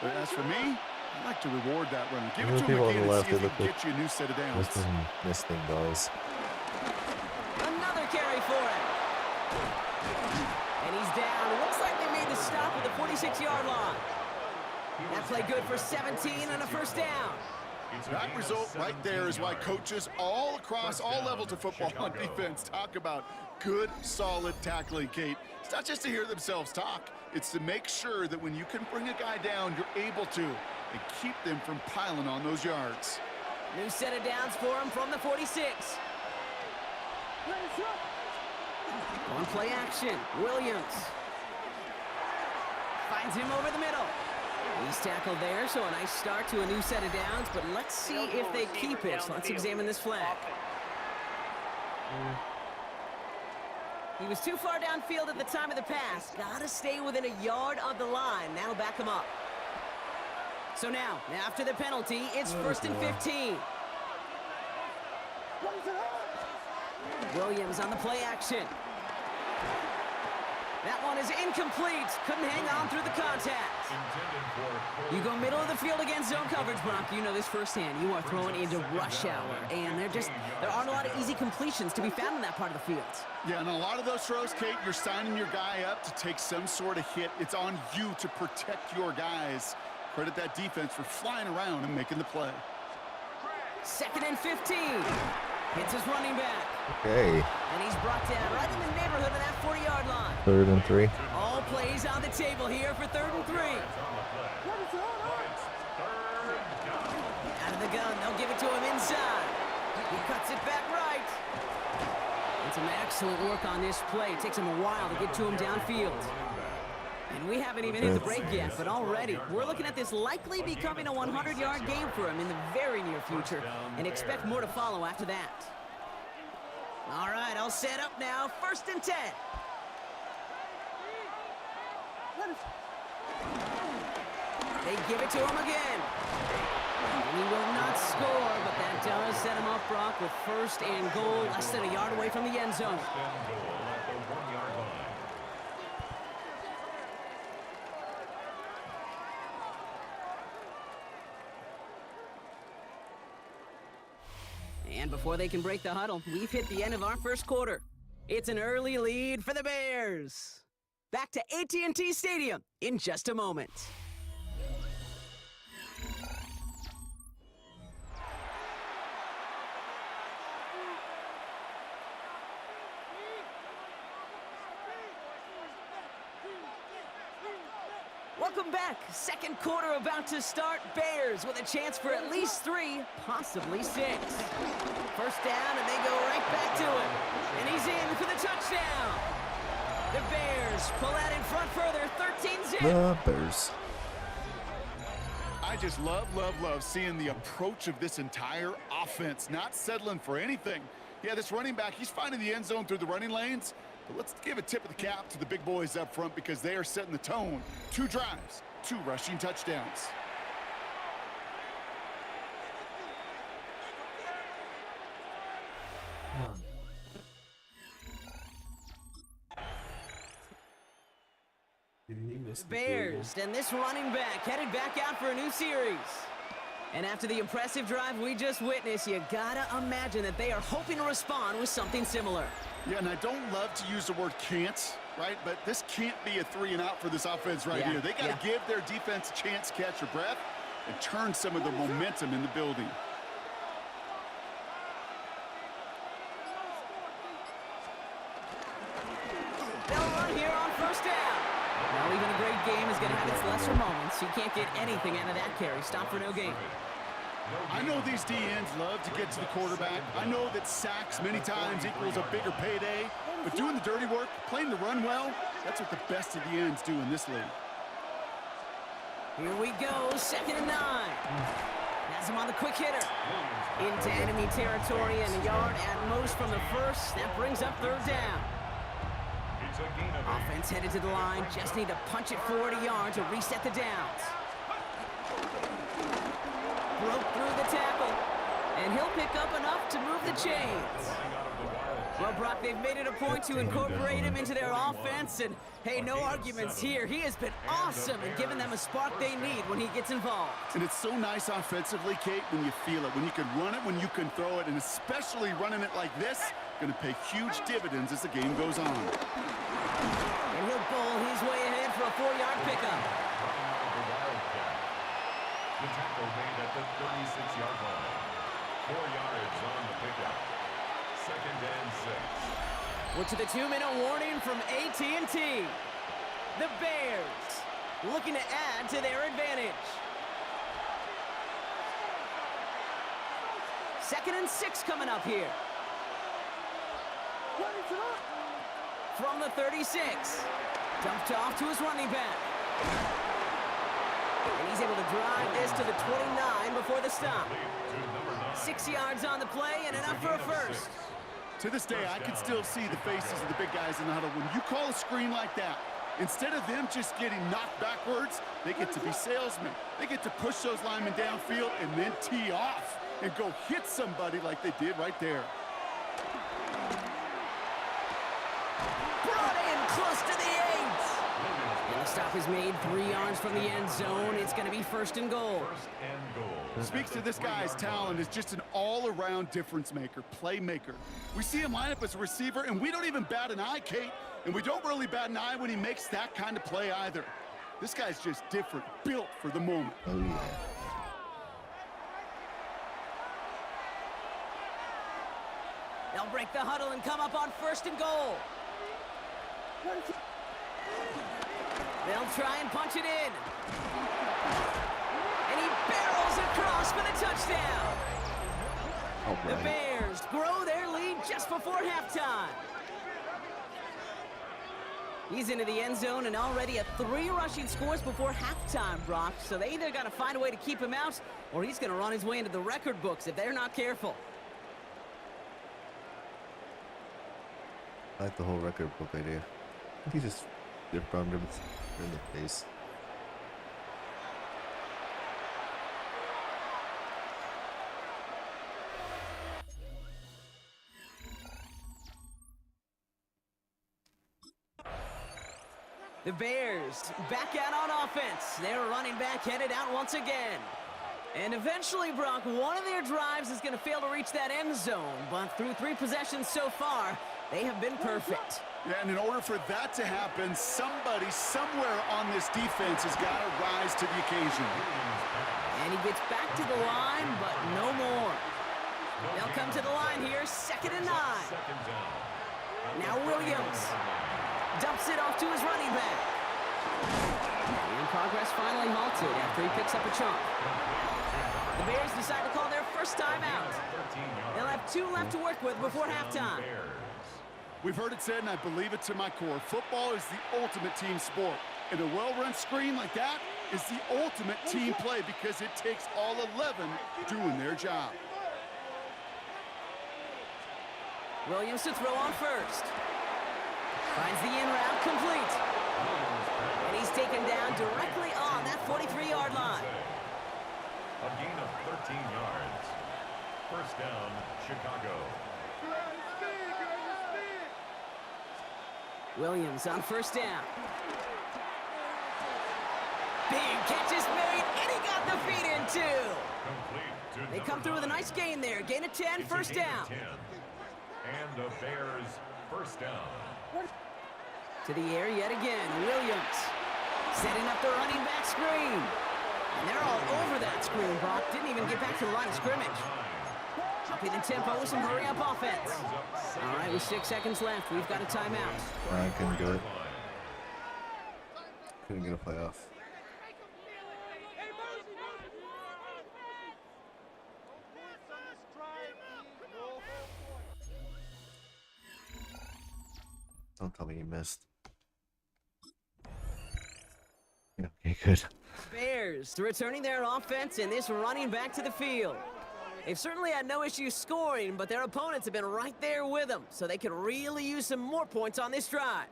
But as for me, I like to reward that run. Give it to him again and see if he can get you a new set of downs. This thing does. Another carry for it. And he's down. It looks like they made the stop at the 46-yard line. That play good for 17 and a first down. That result right there is why coaches all across all levels of football on defense talk about good, solid tackling, Kate. It's not just to hear themselves talk. It's to make sure that when you can bring a guy down, you're able to, and keep them from piling on those yards. New set of downs for him from the 46. On play action, Williams. Finds him over the middle. He's tackled there, so a nice start to a new set of downs, but let's see if they keep it. So let's examine this flag. He was too far downfield at the time of the pass. Gotta stay within a yard of the line. That'll back him up. So now, after the penalty, it's first and 15. Williams on the play action. That one is incomplete. Couldn't hang on through the contact. You go middle of the field against zone coverage, Brock. You know this firsthand. You are throwing into rush hour, and there aren't a lot of easy completions to be found in that part of the field. Yeah, and a lot of those throws, Kate, you're signing your guy up to take some sort of hit. It's on you to protect your guys. Credit that defense for flying around and making the play. Second and 15. Hits his running back. Okay. And he's brought down right in the neighborhood of that 40-yard line. 3rd and 3. All plays on the table here for 3rd and 3. Out of the gun, they'll give it to him inside. He cuts it back right. And some excellent work on this play. It takes him a while to get to him downfield. And we haven't even hit the break yet, but already we're looking at this likely becoming a 100-yard game for him in the very near future, and expect more to follow after that. All right, all set up now. 1st and 10. They give it to him again. And he will not score, but that does set him up, Brock, with 1st and goal, less than a yard away from the end zone. And before they can break the huddle, we've hit the end of our first quarter. It's an early lead for the Bears. Back to AT&T Stadium in just a moment. Welcome back. Second quarter about to start. Bears with a chance for at least 3, possibly 6. First down, and they go right back to him. And he's in for the touchdown. The Bears pull out in front further, 13-0. The Bears. I just love seeing the approach of this entire offense, not settling for anything. Yeah, this running back, he's finding the end zone through the running lanes. But let's give a tip of the cap to the big boys up front because they are setting the tone. 2 drives, 2 rushing touchdowns. Bears, and this running back headed back out for a new series. And after the impressive drive we just witnessed, you gotta imagine that they are hoping to respond with something similar. Yeah, and I don't love to use the word can't, right? But this can't be a 3 and out for this offense here. They got to give their defense a chance to catch their breath and turn some of the momentum in the building. They'll run here on first down. Now, even a great game is going to have its lesser moments. You can't get anything out of that carry. Stop for no gain. I know these D-ends love to get to the quarterback. I know that sacks many times equals a bigger payday. But doing the dirty work, playing the run well, that's what the best of the ends do in this league. Here we go, 2nd and 9. Has him on the quick hitter. Into enemy territory and a yard at most from the first. That brings up 3rd down. It's a gain of 8. Offense headed to the line. Just need to punch it 40 yards to reset the downs. Broke through the tackle. And he'll pick up enough to move the chains. Well, Brock, they've made it a point to incorporate him into their offense, and hey, no arguments here. He has been awesome and given them a spark they need when he gets involved. And it's so nice offensively, Kate, when you feel it, when you can run it, when you can throw it, and especially running it like this, going to pay huge dividends as the game goes on. And he'll bowl his way ahead for a 4-yard pickup. The tackle made at the 36-yard line. 4 yards on the pickup. 2nd and 6. We're to the 2-minute warning from AT&T. The Bears looking to add to their advantage. 2nd and 6 coming up here. From the 36. Dumped off to his running back. And he's able to drive this to the 29 before the stop. 6 yards on the play and enough for a first. To this day, I can still see the faces of the big guys in the huddle. When you call a screen like that, instead of them just getting knocked backwards, they get to be salesmen. They get to push those linemen downfield and then tee off and go hit somebody like they did right there. Brought in close to the 8. And the stop is made 3 yards from the end zone. It's going to be 1st and goal. Speaks to this guy's talent as just an all-around difference maker, playmaker. We see him line up as a receiver, and we don't even bat an eye, Kate, and we don't really bat an eye when he makes that kind of play either. This guy's just different, built for the moment. Oh, yeah. They'll break the huddle and come up on 1st and goal. They'll try and punch it in. And he barrels across for the touchdown. Oh, The Bears grow their lead just before halftime. He's into the end zone and already at 3 rushing scores before halftime, Brock. So they either got to find a way to keep him out, or he's going to run his way into the record books if they're not careful. I like the whole record book idea. He just bombed him in the face. The Bears back out on offense. Their running back headed out once again. And eventually, Brock, one of their drives is going to fail to reach that end zone. But through 3 possessions so far, they have been perfect. Yeah, and in order for that to happen, somebody somewhere on this defense has got to rise to the occasion. And he gets back to the line, but no more. They'll come to the line here, 2nd and 9. Now Williams dumps it off to his running back. And progress finally halted after he picks up a chunk. The Bears decide to call their first timeout. They'll have 2 left to work with before halftime. We've heard it said, and I believe it to my core, football is the ultimate team sport. And a well-run screen like that is the ultimate team play because it takes all 11 doing their job. Williams to throw on first. Finds the in route complete. And he's taken down directly on that 43-yard line. A gain of 13 yards. First down, Chicago. Williams on first down. Big catch is made, and he got the feet in too. They come through with a nice gain there. Gain of 10, first down. And the Bears first down. To the air yet again, Williams setting up the running back screen. And they're all over that screen, Brock. Didn't even get back to the line of scrimmage. Upping the tempo with some hurry-up offense. All right, with 6 seconds left, we've got a timeout. I couldn't do it. Couldn't get a playoff. Don't tell me you missed. Okay, good. Bears returning their offense and this running back to the field. They've certainly had no issue scoring, but their opponents have been right there with them, so they could really use some more points on this drive.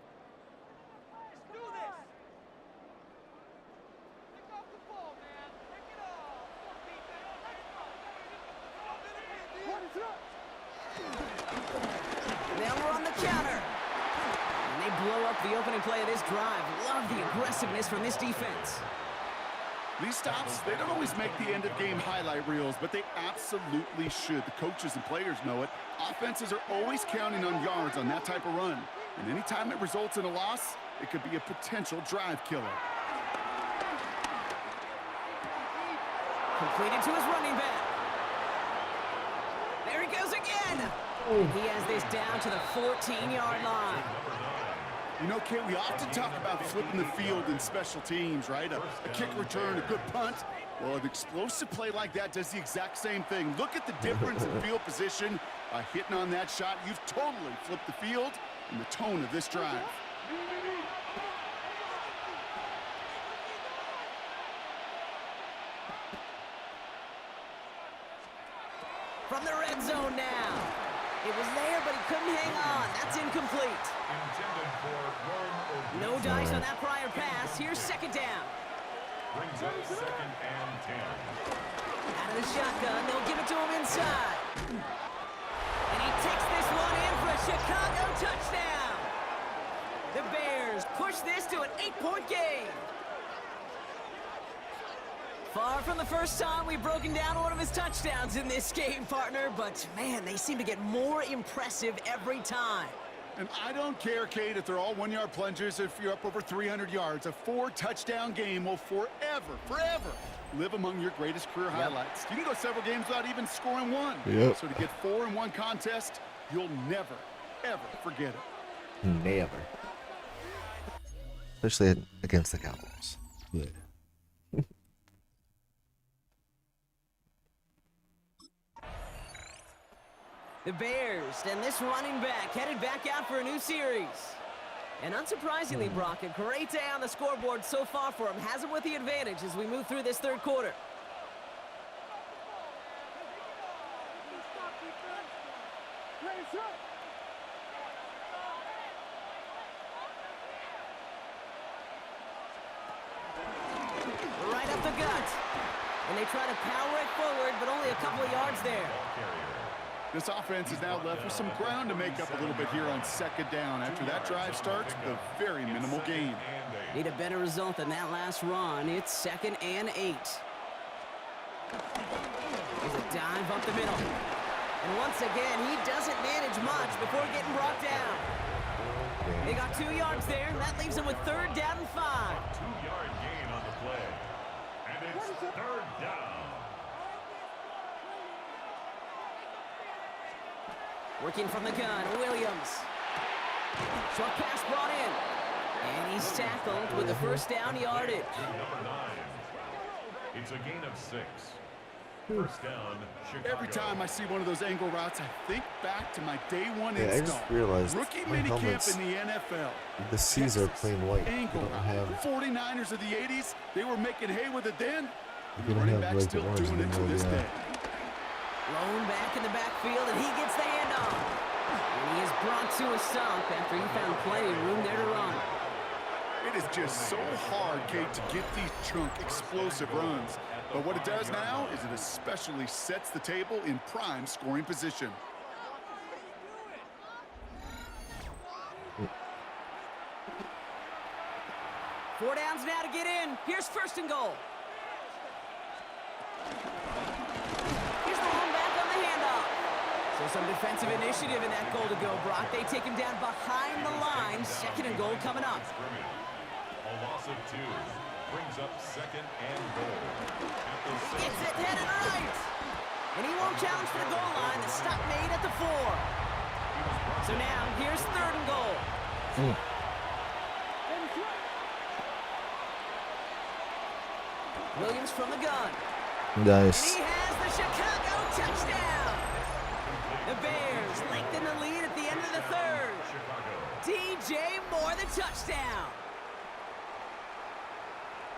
Mark, the opening play of this drive. Love the aggressiveness from this defense. These stops, they don't always make the end-of-game highlight reels, but they absolutely should. The coaches and players know it. Offenses are always counting on yards on that type of run. And anytime it results in a loss, it could be a potential drive killer. Completed to his running back. There he goes again. And he has this down to the 14-yard line. You know, Kate, we often talk about flipping the field in special teams, right? A kick return, a good punt. Well, an explosive play like that does the exact same thing. Look at the difference in field position. By hitting on that shot, you've totally flipped the field and the tone of this drive. From the red zone now. It was there, but he couldn't hang on. That's incomplete. No dice on that prior pass. Here's second down. Brings up second and 10. Out of the shotgun, they'll give it to him inside. And he takes this one in for a Chicago touchdown. The Bears push this to an 8-point game. Far from the first time we've broken down one of his touchdowns in this game, partner, but man, they seem to get more impressive every time. And I don't care, Kate, if they're all one-yard plungers, if you're up over 300 yards. A 4-touchdown game will forever live among your greatest career highlights. You can go several games without even scoring one. Yep. So to get 4 in one contest, you'll never, ever forget it. Never. Especially against the Cowboys. Yeah. The Bears and this running back headed back out for a new series. And unsurprisingly, Brock, a great day on the scoreboard so far for him. Has him with the advantage as we move through this third quarter. Right up the gut. And they try to power it forward, but only a couple of yards there. This offense is now left with some ground to make up a little bit here on second down after that drive starts with a very minimal gain. Need a better result than that last run. It's 2nd and 8. There's a dive up the middle. And once again, he doesn't manage much before getting brought down. They got 2 yards there, and that leaves them with 3rd down and 5. 2-yard gain on the play. And it's 3rd down. Working from the gun, Williams. Short pass brought in. And he's tackled with the first down yardage. Number 9. It's a gain of 6. First down, Chicago. Every time I see one of those angle routes, I think back to my day one Yeah, I install. just realized Rookie my minicamp helmets, in the NFL. the C's are plain white. They Angle don't route. have, 49ers of the 80s, they were making hay with it then. they don't Running have back like the still orange doing it to anymore. this Yeah. day. Lone back in the backfield, and he gets the handoff. And he is brought to a stop after he found plenty of room there to run. It is just so hard, Kate, to get these chunk, explosive runs. But what it does now is it especially sets the table in prime scoring position. Four downs now to get in. Here's 1st and goal. Here's the lone back on the handoff. So some defensive initiative in that goal to go, Brock. They take him down behind the line. 2nd and goal coming up. A loss of 2 brings up 2nd and goal. Gets it headed right. And he won't challenge for the goal line. The stop made at the 4. So now here's 3rd and goal. Williams from the gun. Nice. And he has the Chicago touchdown. The Bears lengthen the lead at the end of the 3rd. DJ Moore the touchdown.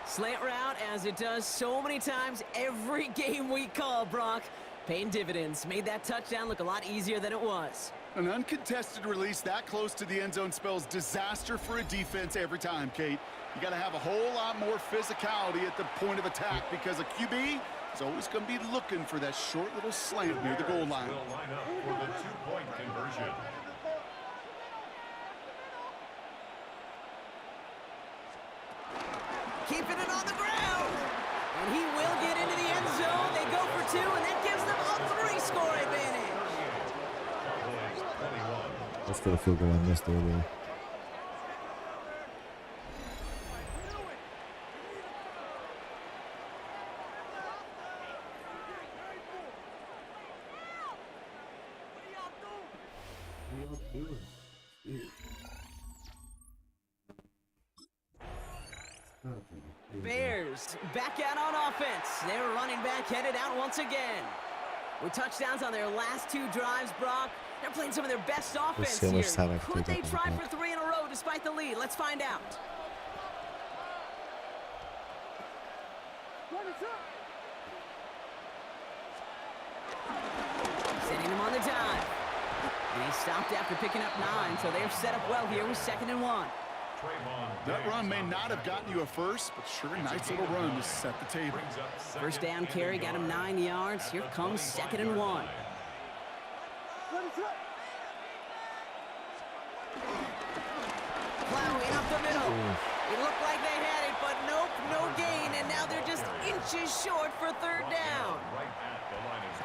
Slant route, as it does so many times every game we call, Brock. Paying dividends. Made that touchdown look a lot easier than it was. An uncontested release that close to the end zone spells disaster for a defense every time, Kate. You got to have a whole lot more physicality at the point of attack because a QB is always going to be looking for that short little slant near the goal line. Will line up for the 2-point conversion. keeping it on the ground. And he will get into the end zone. They go for 2, and that gives them a 3-score advantage. That's for the field goal I missed earlier. Bears back out on offense. Their running back headed out once again. With touchdowns on their last 2 drives, Brock, they're playing some of their best offense so here. much time I Could they take try off for 3 in a row despite the lead? Let's find out. Sending him on the dive. And he stopped after picking up 9, so they're set up well here with 2nd and 1. That run may not have gotten you a first, but sure, nice little run to set the table. First down carry got him 9 yards. Here comes 2nd and 1. Plowing up the middle. It looked like they had it, but nope, no gain, and now they're just inches short for 3rd down.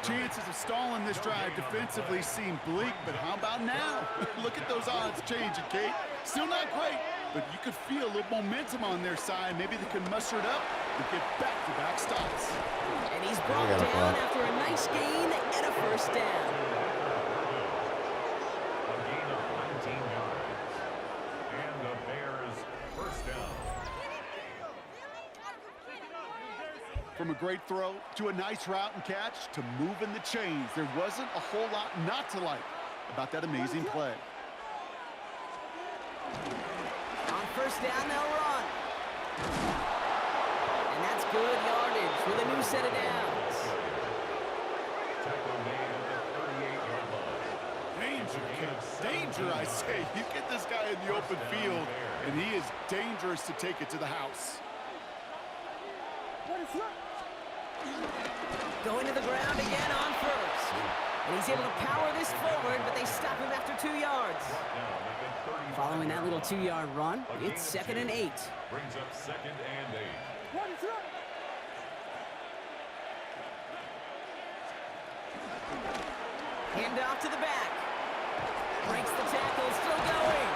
Chances of stalling this drive defensively seem bleak, but how about now? Look at those odds changing, Kate. Still not great, but you could feel a little momentum on their side. Maybe they can muster it up and get back-to-back stops. And he's brought down after a nice gain and a 1st down. A gain of 19 yards. And the Bears 1st down. From a great throw to a nice route and catch to moving the chains, there wasn't a whole lot not to like about that amazing play. On 1st down, they'll run. And that's good yardage with a new set of downs. Tackle made at the 38-yard line. Danger, Kate. Danger, I say. You get this guy in the open field, and he is dangerous to take it to the house. Going to the ground again on 1st. And he's able to power this forward, but they stop him after 2 yards. Following that little 2-yard run, it's 2nd and 8. Brings up 2nd and 8. Hand off to the back. Breaks the tackle, still going.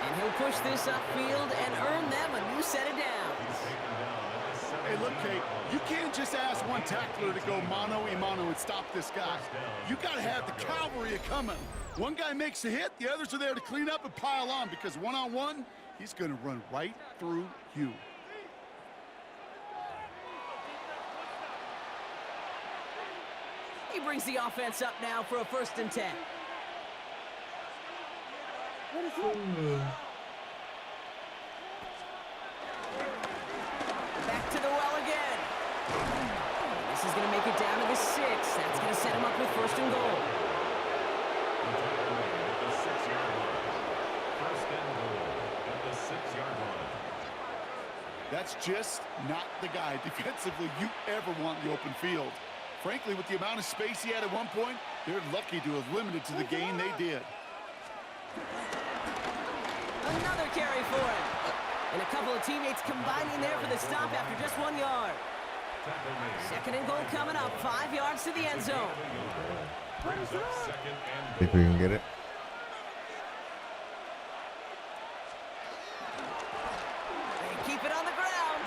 And he'll push this upfield and earn them a new set of downs. Hey, look, Kate, you can't just ask one tackler to go mano-a-mano and stop this guy. You got to have the cavalry coming. One guy makes a hit, the others are there to clean up and pile on, because one-on-one, he's going to run right through you. He brings the offense up now for a 1st and 10. Back to the well again. This is going to make it down to the 6. That's going to set him up with 1st and goal. At the 6-yard line. 1st and goal at the 6-yard line. That's just not the guy defensively you ever want in the open field. Frankly, with the amount of space he had at one point, they're lucky to have limited to the gain they did. Another carry for him. And a couple of teammates combining there for the stop after just 1 yard. 2nd and goal coming up, 5 yards to the end zone. Brings up 2nd and Think we can get it? They keep it on the ground.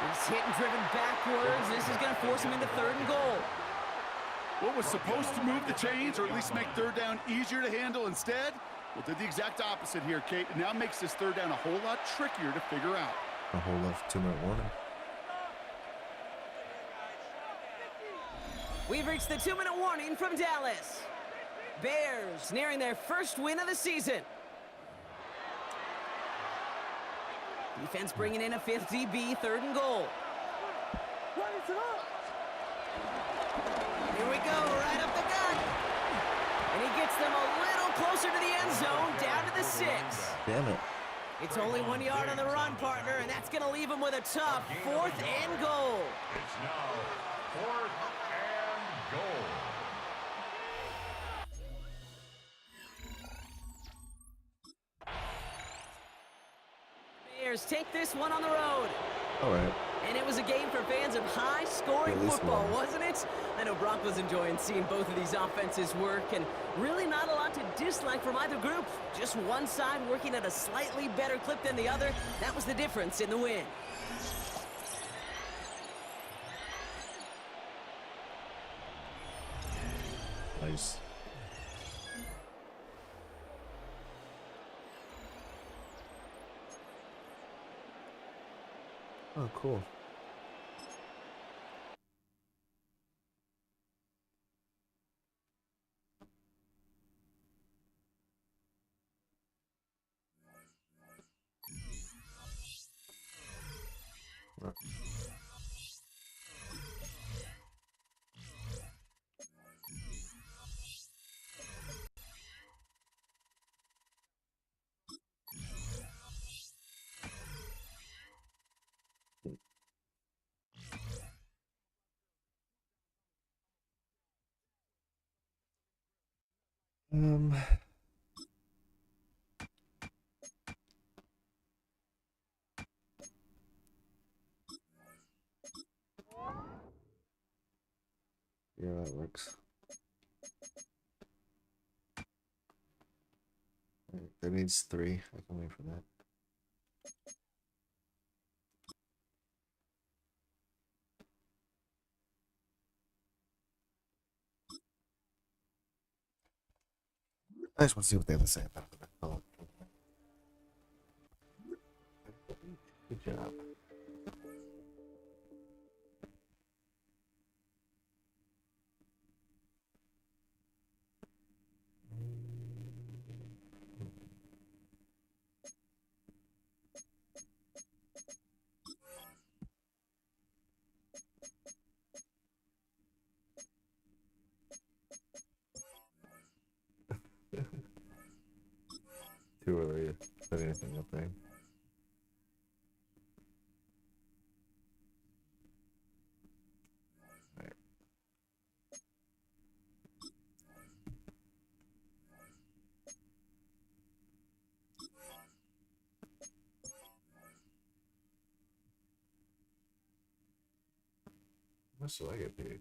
He's hit and driven backwards. This is going to force him into 3rd and goal. What was supposed to move the chains, or at least make 3rd down easier to handle, instead, well, did the exact opposite here, Kate. It now makes this 3rd down a whole lot trickier to figure out. A whole lot of 2-minute warning. We've reached the 2-minute warning from Dallas. Bears nearing their 1st win of the season. Defense bringing in a 5th DB, 3rd and goal. Here we go, right up the gut. And he gets them a little closer to the end zone, down to the 6. Damn it. It's only 1 yard on the run, partner, and that's going to leave him with a tough 4th and goal. It's now 4th and goal. Bears take this one on the road. All right. And it was a game for fans of high-scoring At least football, one. wasn't it? I know Brock was enjoying seeing both of these offenses work, and really not a lot to dislike from either group. Just one side working at a slightly better clip than the other. That was the difference in the win. Nice. Oh, cool. Um. Yeah, that works. That needs 3. I can wait for that. I just want to see what they have to say about it. Oh. Good job. Too early to put anything up there. Right. How much do I get paid?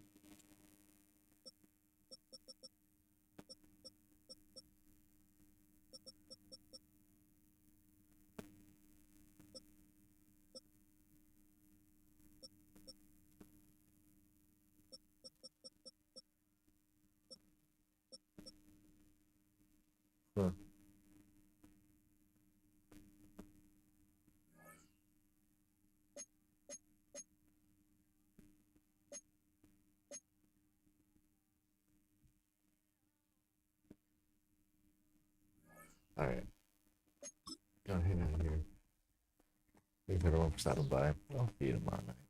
Huh. All right. Go hang out here. Thanks everyone for stopping by. I'll see you tomorrow night.